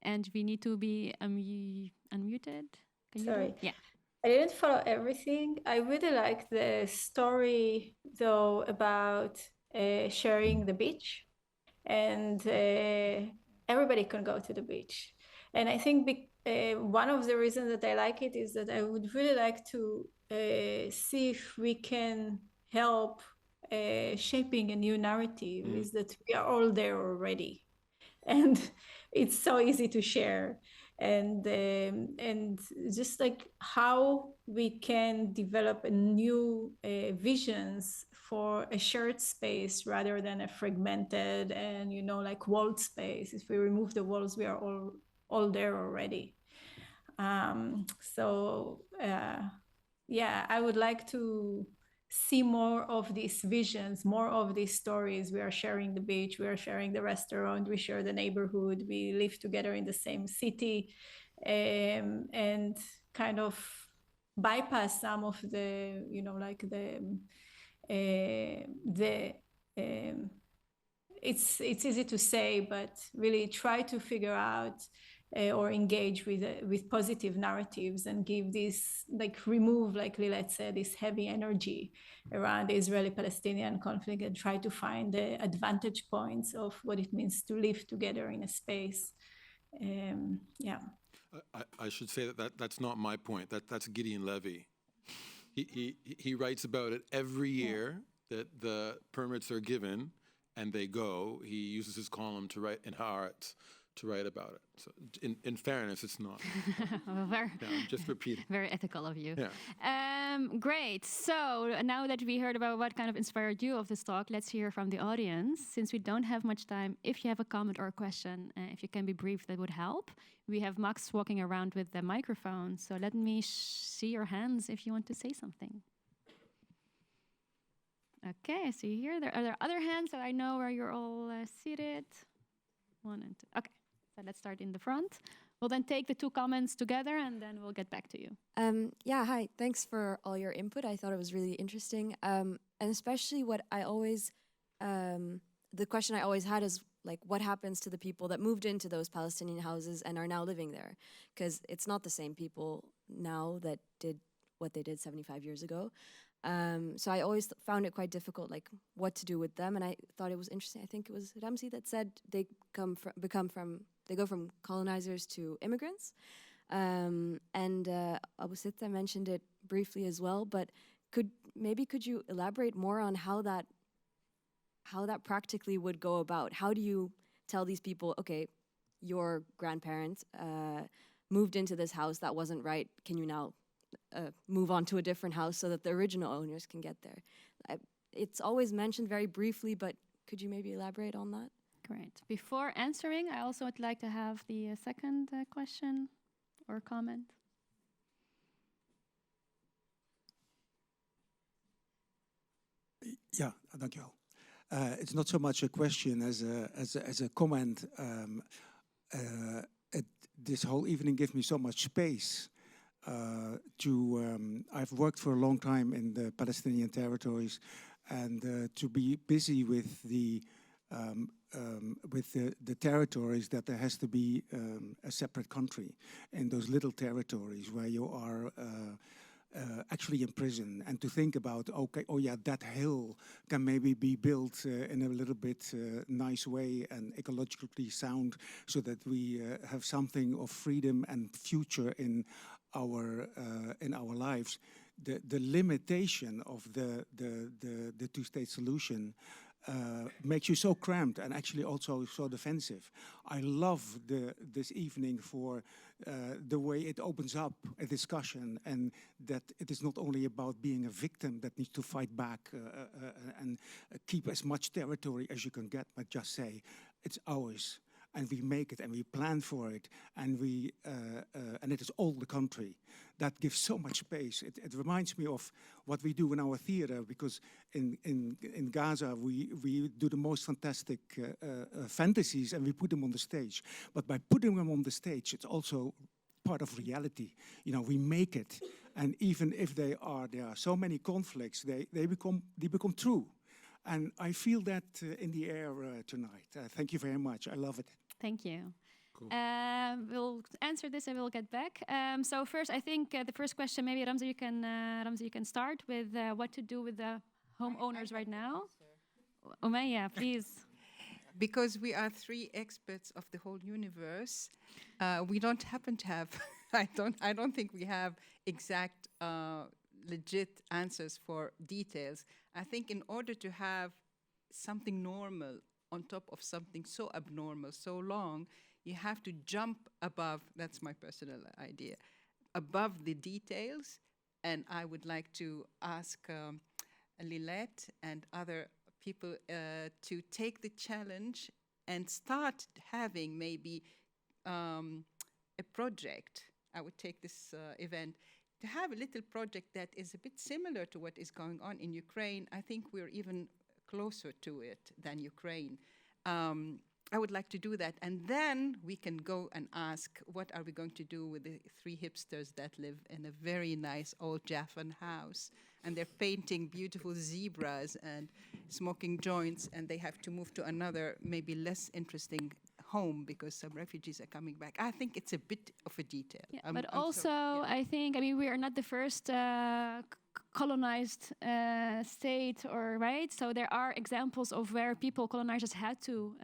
S1: And we need to be unmuted. Can
S6: Sorry.
S1: You yeah.
S6: I didn't follow everything. I really like the story, though, about sharing the beach, and everybody can go to the beach. And I think one of the reasons that I like it is that I would really like to see if we can help shaping a new narrative, is that we are all there already. And it's so easy to share. And just like how we can develop a new visions for a shared space rather than a fragmented and, you know, like walled space. If we remove the walls, we are all there already. Yeah, I would like to see more of these visions, more of these stories. We are sharing the beach, we are sharing the restaurant, we share the neighborhood, we live together in the same city, and kind of bypass some of the, you know, like it's easy to say, but really try to figure out or engage with positive narratives and give this, like, remove, like Lilet said, this heavy energy around the Israeli-Palestinian conflict, and try to find the advantage points of what it means to live together in a space. Yeah.
S4: I should say that's not my point. That's Gideon Levy. He writes about it every year that the permits are given and they go. He uses his column to write in Haaretz to write about it. So in fairness, it's not.
S1: I'm
S4: just repeating.
S1: Very ethical of you.
S4: Yeah.
S1: Great. So now that we heard about what kind of inspired you of this talk, let's hear from the audience. Since we don't have much time, if you have a comment or a question, if you can be brief, that would help. We have Max walking around with the microphone. So let me see your hands if you want to say something. Okay, I see here. Are there other hands that I know where you're all seated? 1 and 2. Okay. So let's start in the front. We'll then take the 2 comments together, and then we'll get back to you.
S9: Yeah, hi. Thanks for all your input. I thought it was really interesting. And especially what I always, the question I always had is, like, what happens to the people that moved into those Palestinian houses and are now living there? Because it's not the same people now that did what they did 75 years ago. So I always found it quite difficult, like, what to do with them. And I thought it was interesting. I think it was Ramzi that said they go from colonizers to immigrants. And Abu-Sitta mentioned it briefly as well. But could you elaborate more on how that practically would go about? How do you tell these people, okay, your grandparents moved into this house that wasn't right. Can you now move on to a different house so that the original owners can get there? It's always mentioned very briefly, but could you maybe elaborate on that?
S1: Great. Before answering, I also would like to have the second question or comment.
S10: Ja, dankjewel. It's not so much a question as a comment. This whole evening gives me so much space I've worked for a long time in the Palestinian territories, and to be busy with the territories that there has to be a separate country in those little territories where you are actually in prison, and to think about, okay, oh yeah, that hill can maybe be built in a little bit nice way and ecologically sound, so that we have something of freedom and future in our lives. The limitation of the two-state solution makes you so cramped and actually also so defensive. I love this evening for the way it opens up a discussion, and that it is not only about being a victim that needs to fight back and keep as much territory as you can get, but just say, it's ours, and we make it, and we plan for it, and and it is all the country. That gives so much space. It reminds me of what we do in our theater, because in Gaza we do the most fantastic fantasies, and we put them on the stage. But by putting them on the stage, it's also part of reality. You know, we make it, and even if there are so many conflicts, they become true. And I feel that in the air tonight. Thank you very much. I love it.
S1: Thank you.
S4: Cool.
S1: We'll answer this and we'll get back. So first, I think the first question, maybe Ramzi, you can start with what to do with the homeowners right now. Umayya, please.
S8: Because we are three experts of the whole universe, we don't happen to have. I don't think we have exact, legit answers for details. I think in order to have something normal on top of something so abnormal, so long, you have to jump above, that's my personal idea, above the details. And I would like to ask Lilet and other people to take the challenge and start having maybe a project. I would take this event to have a little project that is a bit similar to what is going on in Ukraine. I think we're even closer to it than Ukraine. I would like to do that. And then we can go and ask, what are we going to do with the three hipsters that live in a very nice old Jaffan house? And they're painting beautiful zebras and smoking joints, and they have to move to another, maybe less interesting home because some refugees are coming back. I think it's a bit of a detail.
S1: Yeah, but also, I think, we are not the first colonized state, or right? So there are examples of where colonizers had to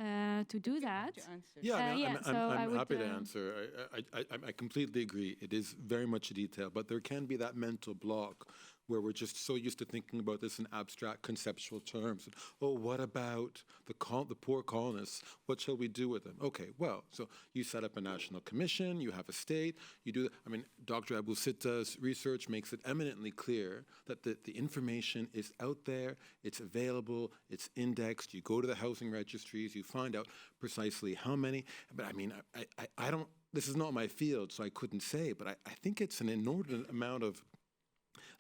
S1: do that.
S4: I'm happy to answer. I completely agree. It is very much a detail, but there can be that mental block where we're just so used to thinking about this in abstract conceptual terms. Oh, what about the poor colonists? What shall we do with them? Okay, well, so you set up a national commission, you have a state, you do, Dr. Abu-Sitta's research makes it eminently clear that the information is out there, it's available, it's indexed, you go to the housing registries, you find out precisely how many, but I don't, this is not my field, so I couldn't say, but I think it's an inordinate amount of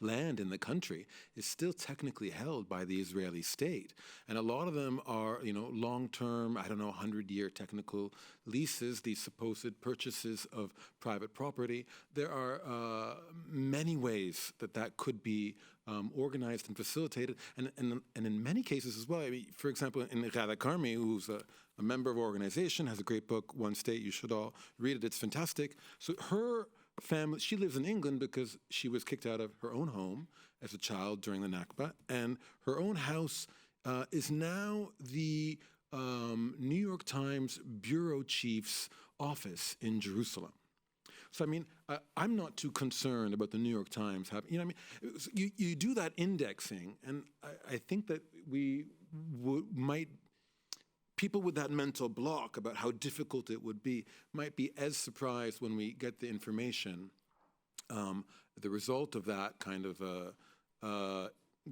S4: land in the country is still technically held by the Israeli state. And a lot of them are, long-term, 100-year technical leases, these supposed purchases of private property. There are many ways that could be organized and facilitated. And in many cases as well, for example, in Ghada Karmi, who's a member of our organization, has a great book, One State, you should all read it, it's fantastic. So her family, she lives in England because she was kicked out of her own home as a child during the Nakba, and her own house is now the New York Times bureau chief's office in Jerusalem. So I'm not too concerned about the New York Times having, you do that indexing, and I think that we might. People with that mental block about how difficult it would be might be as surprised when we get the information. The result of that kind of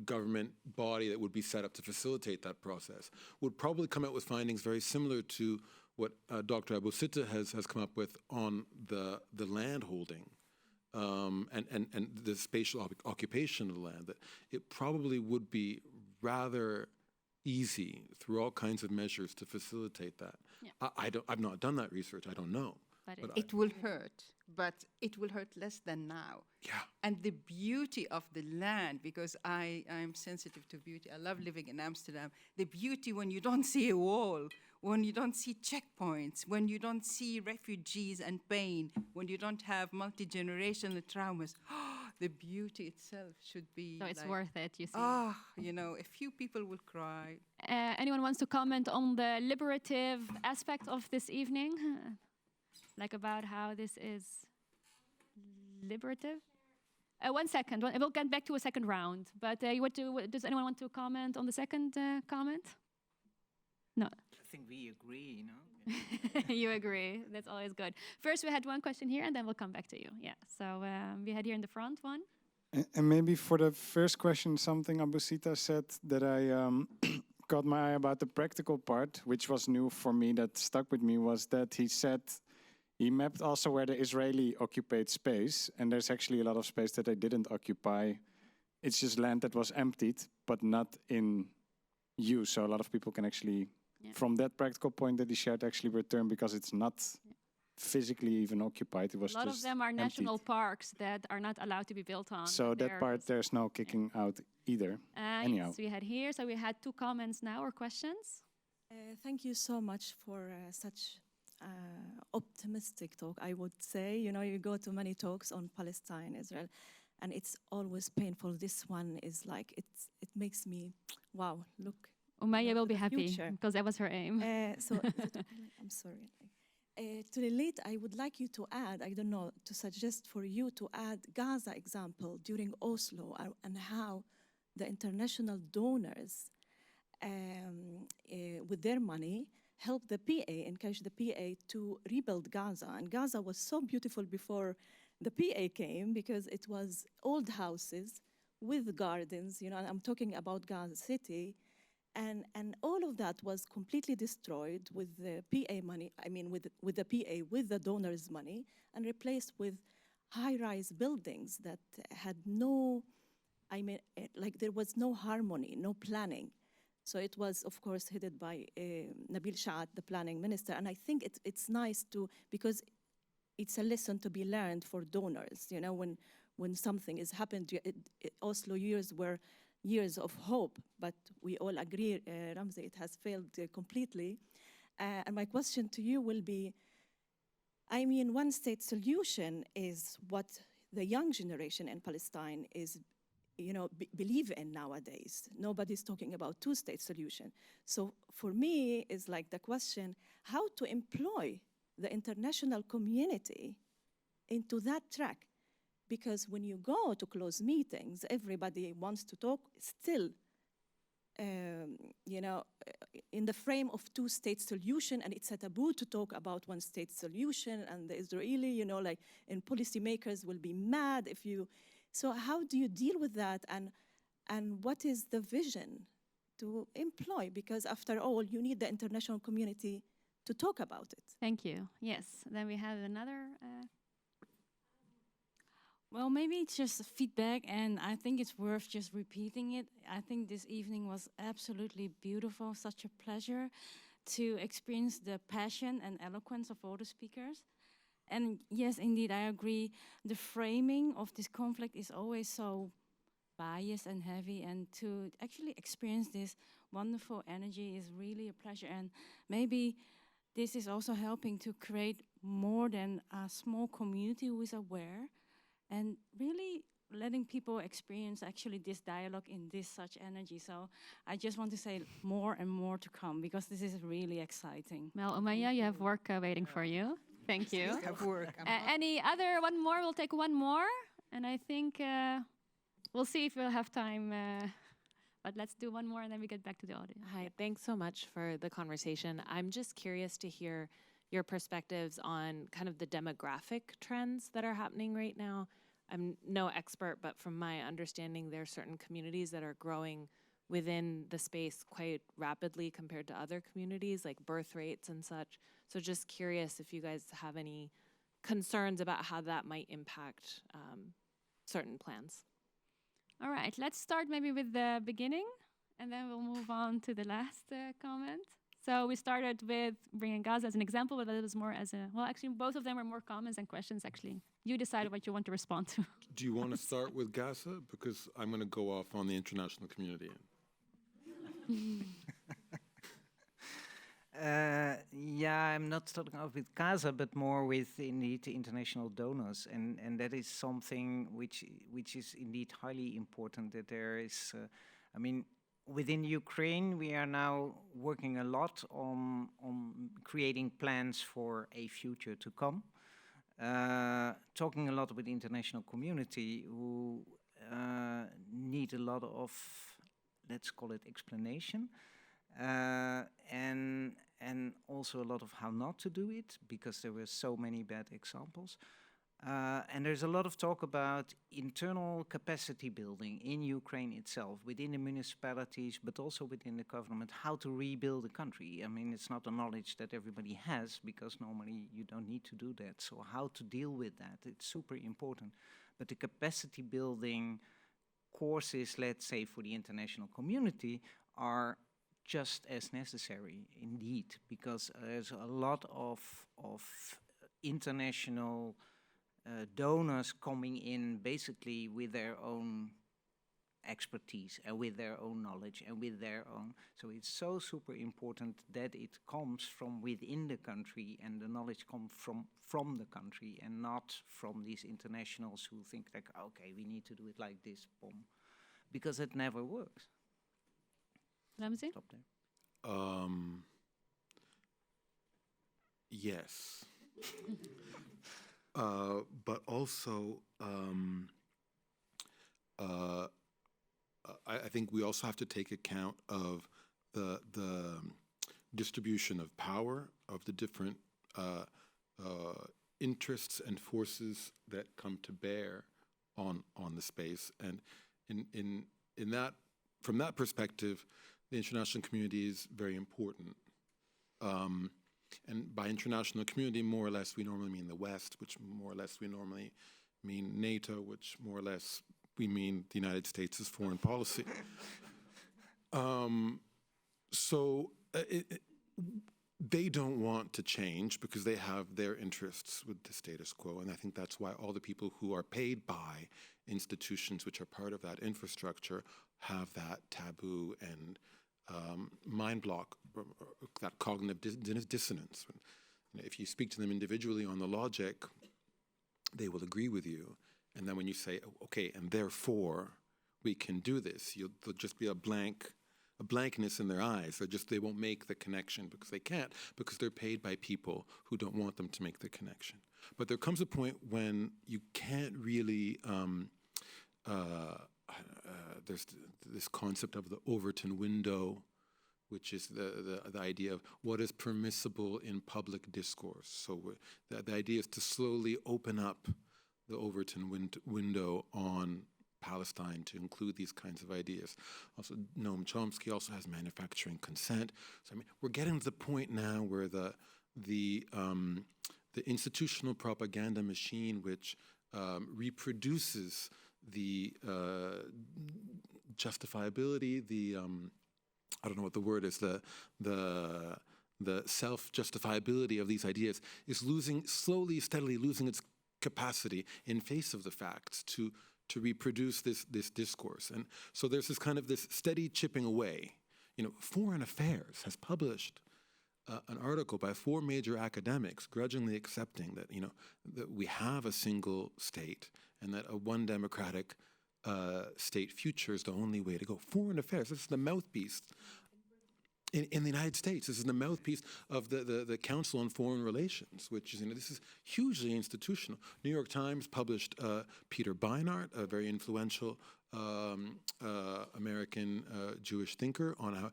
S4: government body that would be set up to facilitate that process would probably come out with findings very similar to what Dr. Abu-Sitta has come up with on the land holding and the spatial occupation of the land. That it probably would be rather easy through all kinds of measures to facilitate that.
S1: Yeah.
S4: I've not done that research. I don't know.
S1: But
S8: it will hurt, but it will hurt less than now.
S4: Yeah.
S8: And the beauty of the land, because I'm sensitive to beauty. I love living in Amsterdam. The beauty when you don't see a wall, when you don't see checkpoints, when you don't see refugees and pain, when you don't have multi-generational traumas. The beauty itself should be.
S1: So it's
S8: like,
S1: worth it, you see.
S8: You know, a few people will cry.
S1: Anyone wants to comment on the liberative aspect of this evening? Like about how this is liberative? 1 second. We'll get back to a second round. But does anyone want to comment on the second comment? No.
S7: I think we agree, you know.
S1: You agree. That's always good. First, we had one question here, and then we'll come back to you. Yeah. So we had here in the front one.
S11: And maybe for the first question, something Abu-Sitta said that I caught my eye about the practical part, which was new for me, that stuck with me, was that he said he mapped also where the Israeli occupied space, and there's actually a lot of space that they didn't occupy. It's just land that was emptied, but not in use. So a lot of people can actually, from that practical point that he shared, actually return because it's not physically even occupied. It was
S1: a lot
S11: just
S1: of them are
S11: emptied.
S1: national parks that are not allowed to be built on.
S11: So that part, there's no kicking out either. Anyhow.
S1: Yes, we had here. So we had 2 comments now or questions.
S12: Thank you so much for such optimistic talk, I would say. You know, you go to many talks on Palestine, Israel, and it's always painful. This one is like, it makes me, wow, look.
S1: Umayya will be happy because that was her aim.
S12: I'm sorry. To Lilet, I would like you to add, I don't know, to suggest for you to add Gaza example during Oslo and how the international donors with their money helped the PA, encouraged the PA to rebuild Gaza. And Gaza was so beautiful before the PA came because it was old houses with gardens, you know, and I'm talking about Gaza City. And all of that was completely destroyed with the PA money, I mean with the PA, with the donors' money, and replaced with high-rise buildings that had no, I mean, like there was no harmony, no planning. So it was, of course, headed by Nabil Shaat, the planning minister. And I think it's nice to, because it's a lesson to be learned for donors. You know, when something has happened, Oslo years were years of hope, but we all agree, Ramzi, it has failed completely. And my question to you will be, I mean, one-state solution is what the young generation in Palestine is, you know, believe in nowadays. Nobody's talking about two-state solution. So for me, it's like the question, how to employ the international community into that track? Because when you go to close meetings, everybody wants to talk still, you know, in the frame of two-state solution, and it's a taboo to talk about one-state solution, and the Israeli, you know, like, and policymakers will be mad if you. So how do you deal with that, and what is the vision to employ? Because after all, you need the international community to talk about it.
S1: Thank you. Yes. Then we have another.
S13: Well, maybe it's just feedback, and I think it's worth just repeating it. I think this evening was absolutely beautiful, such a pleasure to experience the passion and eloquence of all the speakers. And yes, indeed, I agree. The framing of this conflict is always so biased and heavy, and to actually experience this wonderful energy is really a pleasure. And maybe this is also helping to create more than a small community who is aware, and really letting people experience actually this dialogue in this such energy. So I just want to say more and more to come, because this is really exciting.
S1: Well, Umayya, you have work waiting for you. Thank you.
S8: I have work.
S1: Any other, one more? We'll take one more. And I think we'll see if we'll have time. But let's do one more and then we get back to the audience.
S14: Hi, thanks so much for the conversation. I'm just curious to hear your perspectives on kind of the demographic trends that are happening right now. I'm no expert, but from my understanding, there are certain communities that are growing within the space quite rapidly compared to other communities, like birth rates and such. So just curious if you guys have any concerns about how that might impact certain plans.
S1: All right, let's start maybe with the beginning, and then we'll move on to the last comment. So we started with bringing Gaza as an example, but that was more as a, well, actually, both of them were more comments and questions, actually. You decide what you want to respond to.
S4: Do you want to start with Gaza? Because I'm going to go off on the international community.
S7: Yeah, I'm not starting off with Gaza, but more with indeed the international donors, and that is something which is indeed highly important. That there is, I mean, within Ukraine, we are now working a lot on creating plans for a future to come. Talking a lot with the international community who need a lot of, let's call it, explanation. And also a lot of how not to do it, because there were so many bad examples. And there's a lot of talk about internal capacity building in Ukraine itself, within the municipalities, but also within the government, how to rebuild the country. I mean, it's not a knowledge that everybody has, because normally you don't need to do that. So how to deal with that, it's super important. But the capacity building courses, let's say, for the international community are just as necessary, indeed, because there's a lot of international donors coming in basically with their own expertise and with their own knowledge and with their own. So it's so super important that it comes from within the country and the knowledge comes from the country and not from these internationals who think like, okay, we need to do it like this, boom, because it never works.
S1: Ramzi?
S7: Stop there.
S4: Yes. But also, I think we also have to take account of the distribution of power of the different interests and forces that come to bear on the space, and in that, from that perspective, the international community is very important. And by international community, more or less, we normally mean the West, which more or less we normally mean NATO, which more or less we mean the United States' foreign policy. They don't want to change because they have their interests with the status quo. And I think that's why all the people who are paid by institutions which are part of that infrastructure have that taboo and mind block, that cognitive dissonance. If you speak to them individually on the logic, they will agree with you. And then when you say, okay, and therefore we can do this, there'll just be a blankness in their eyes. They won't make the connection because they can't, because they're paid by people who don't want them to make the connection. But there comes a point when you can't really, there's this concept of the Overton window, which is the idea of what is permissible in public discourse. So the idea is to slowly open up the Overton window on Palestine to include these kinds of ideas. Also, Noam Chomsky also has manufacturing consent. So I mean, we're getting to the point now where the institutional propaganda machine, which reproduces the justifiability, I don't know what the word is, the self-justifiability of these ideas is slowly, steadily losing its capacity in face of the facts to reproduce this discourse. And so there's this steady chipping away. Foreign Affairs has published an article by 4 major academics grudgingly accepting that, that we have a single state and that a one democratic state future is the only way to go. Foreign Affairs, this is the mouthpiece. In the United States, this is the mouthpiece of the Council on Foreign Relations, which is, this is hugely institutional. New York Times published Peter Beinart, a very influential American Jewish thinker, on how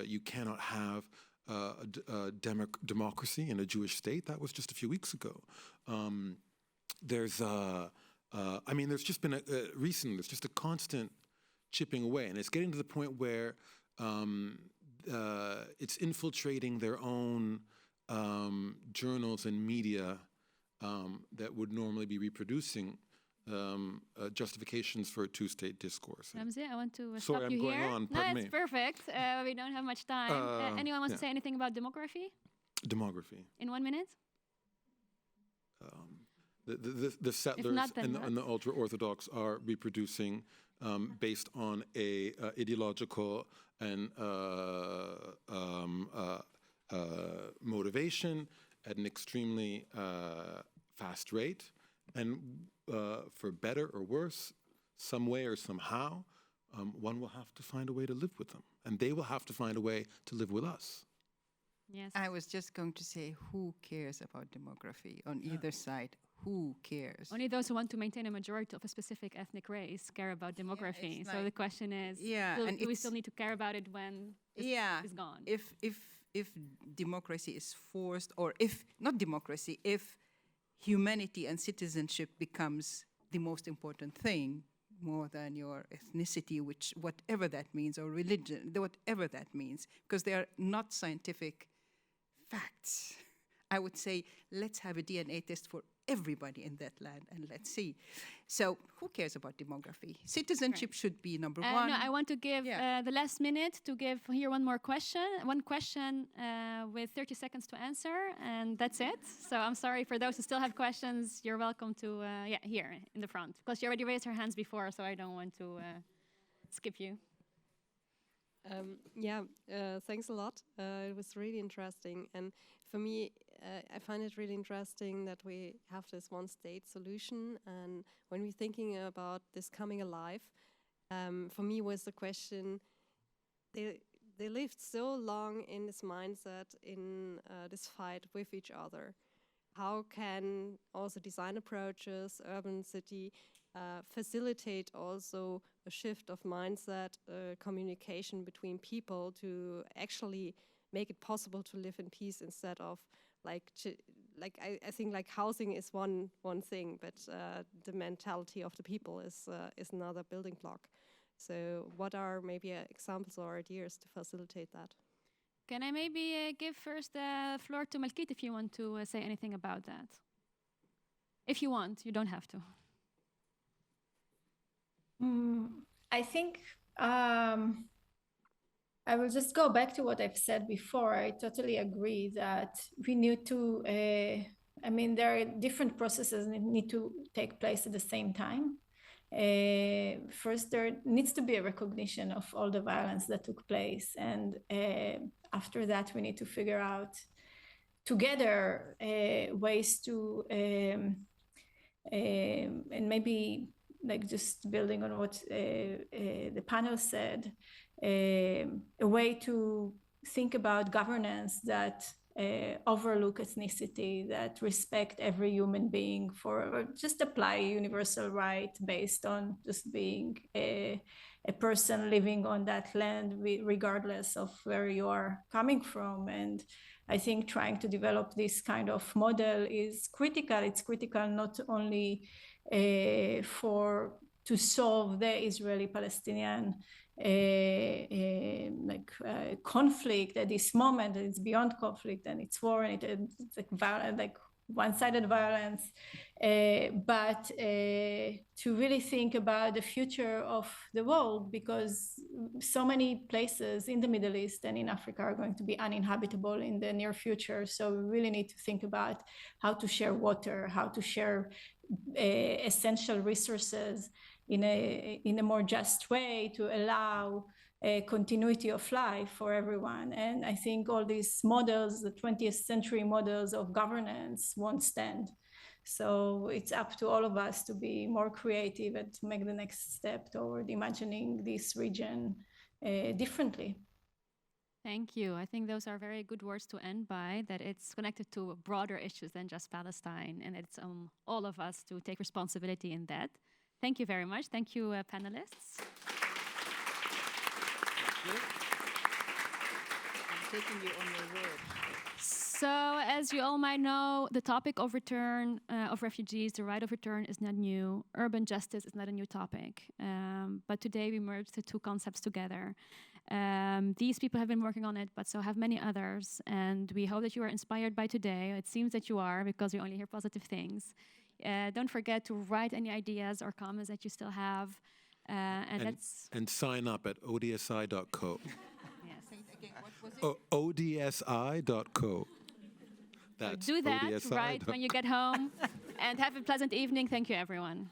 S4: you cannot have democracy in a Jewish state. That was just a few weeks ago. There's just been there's just a constant chipping away, and it's getting to the point where it's infiltrating their own journals and media that would normally be reproducing justifications for a two-state discourse.
S1: Ramzi, I want to
S4: Sorry,
S1: stop you
S4: I'm going
S1: here.
S4: on.
S1: No,
S4: Pardon
S1: it's
S4: me.
S1: perfect. We don't have much time. Anyone wants to say anything about demography?
S4: Demography.
S1: In 1 minute?
S4: The settlers
S1: not, then
S4: and the ultra-Orthodox are reproducing based on a ideological and motivation at an extremely fast rate. And for better or worse, some way or somehow, one will have to find a way to live with them. And they will have to find a way to live with us.
S1: Yes.
S8: I was just going to say, who cares about demography on either side? Who cares?
S1: Only those who want to maintain a majority of a specific ethnic race care about demography.
S8: it's
S1: So
S8: like-
S1: the question is,
S8: and
S1: do we still need to care about it when it's gone?
S8: If democracy is forced, or if not democracy, if humanity and citizenship becomes the most important thing, more than your ethnicity, which whatever that means, or religion, whatever that means, because they are not scientific facts. I would say, let's have a DNA test for everybody in that land, and let's see. So who cares about demography? Citizenship should be number one.
S1: No, I want to give the last minute to give here one more question. One question with 30 seconds to answer, and that's it. So I'm sorry for those who still have questions. You're welcome to, here in the front. Because you already raised your hands before, so I don't want to skip you.
S15: Thanks a lot. It was really interesting. And for me, I find it really interesting that we have this one-state solution. And when we're thinking about this coming alive, for me was the question, they lived so long in this mindset, in this fight with each other. How can also design approaches, urban city, facilitate also a shift of mindset, communication between people to actually make it possible to live in peace instead of I think like housing is one thing, but the mentality of the people is another building block. So what are maybe examples or ideas to facilitate that?
S1: Can I maybe give first the floor to Malkit if you want to say anything about that? If you want, you don't have to.
S6: I think I will just go back to what I've said before. I totally agree that we need to, there are different processes that need to take place at the same time. First, there needs to be a recognition of all the violence that took place. And after that, we need to figure out together ways to, and maybe like just building on what the panel said, a way to think about governance that overlook ethnicity, that respect every human being, or just apply a universal right based on just being a person living on that land, regardless of where you are coming from. And I think trying to develop this kind of model is critical. It's critical not only to solve the Israeli-Palestinian conflict at this moment. It's beyond conflict, and it's war, and it's like one-sided violence, but to really think about the future of the world, because so many places in the Middle East and in Africa are going to be uninhabitable in the near future. So we really need to think about how to share water, how to share essential resources in a more just way to allow a continuity of life for everyone. And I think all these models, the 20th century models of governance, won't stand. So it's up to all of us to be more creative and to make the next step toward imagining this region differently.
S1: Thank you. I think those are very good words to end by, that it's connected to broader issues than just Palestine, and it's on all of us to take responsibility in that. Thank you very much. Thank you, panelists.
S8: I'm taking you on your word.
S1: So, as you all might know, the topic of return of refugees, the right of return, is not new. Urban justice is not a new topic. But today we merged the two concepts together. These people have been working on it, but so have many others. And we hope that you are inspired by today. It seems that you are, because we only hear positive things. Don't forget to write any ideas or comments that you still have.
S4: And sign up at odsi.co.
S1: Yes.
S4: odsi.co. That's
S1: do that
S4: odsi.
S1: right when you get home. And have a pleasant evening. Thank you, everyone.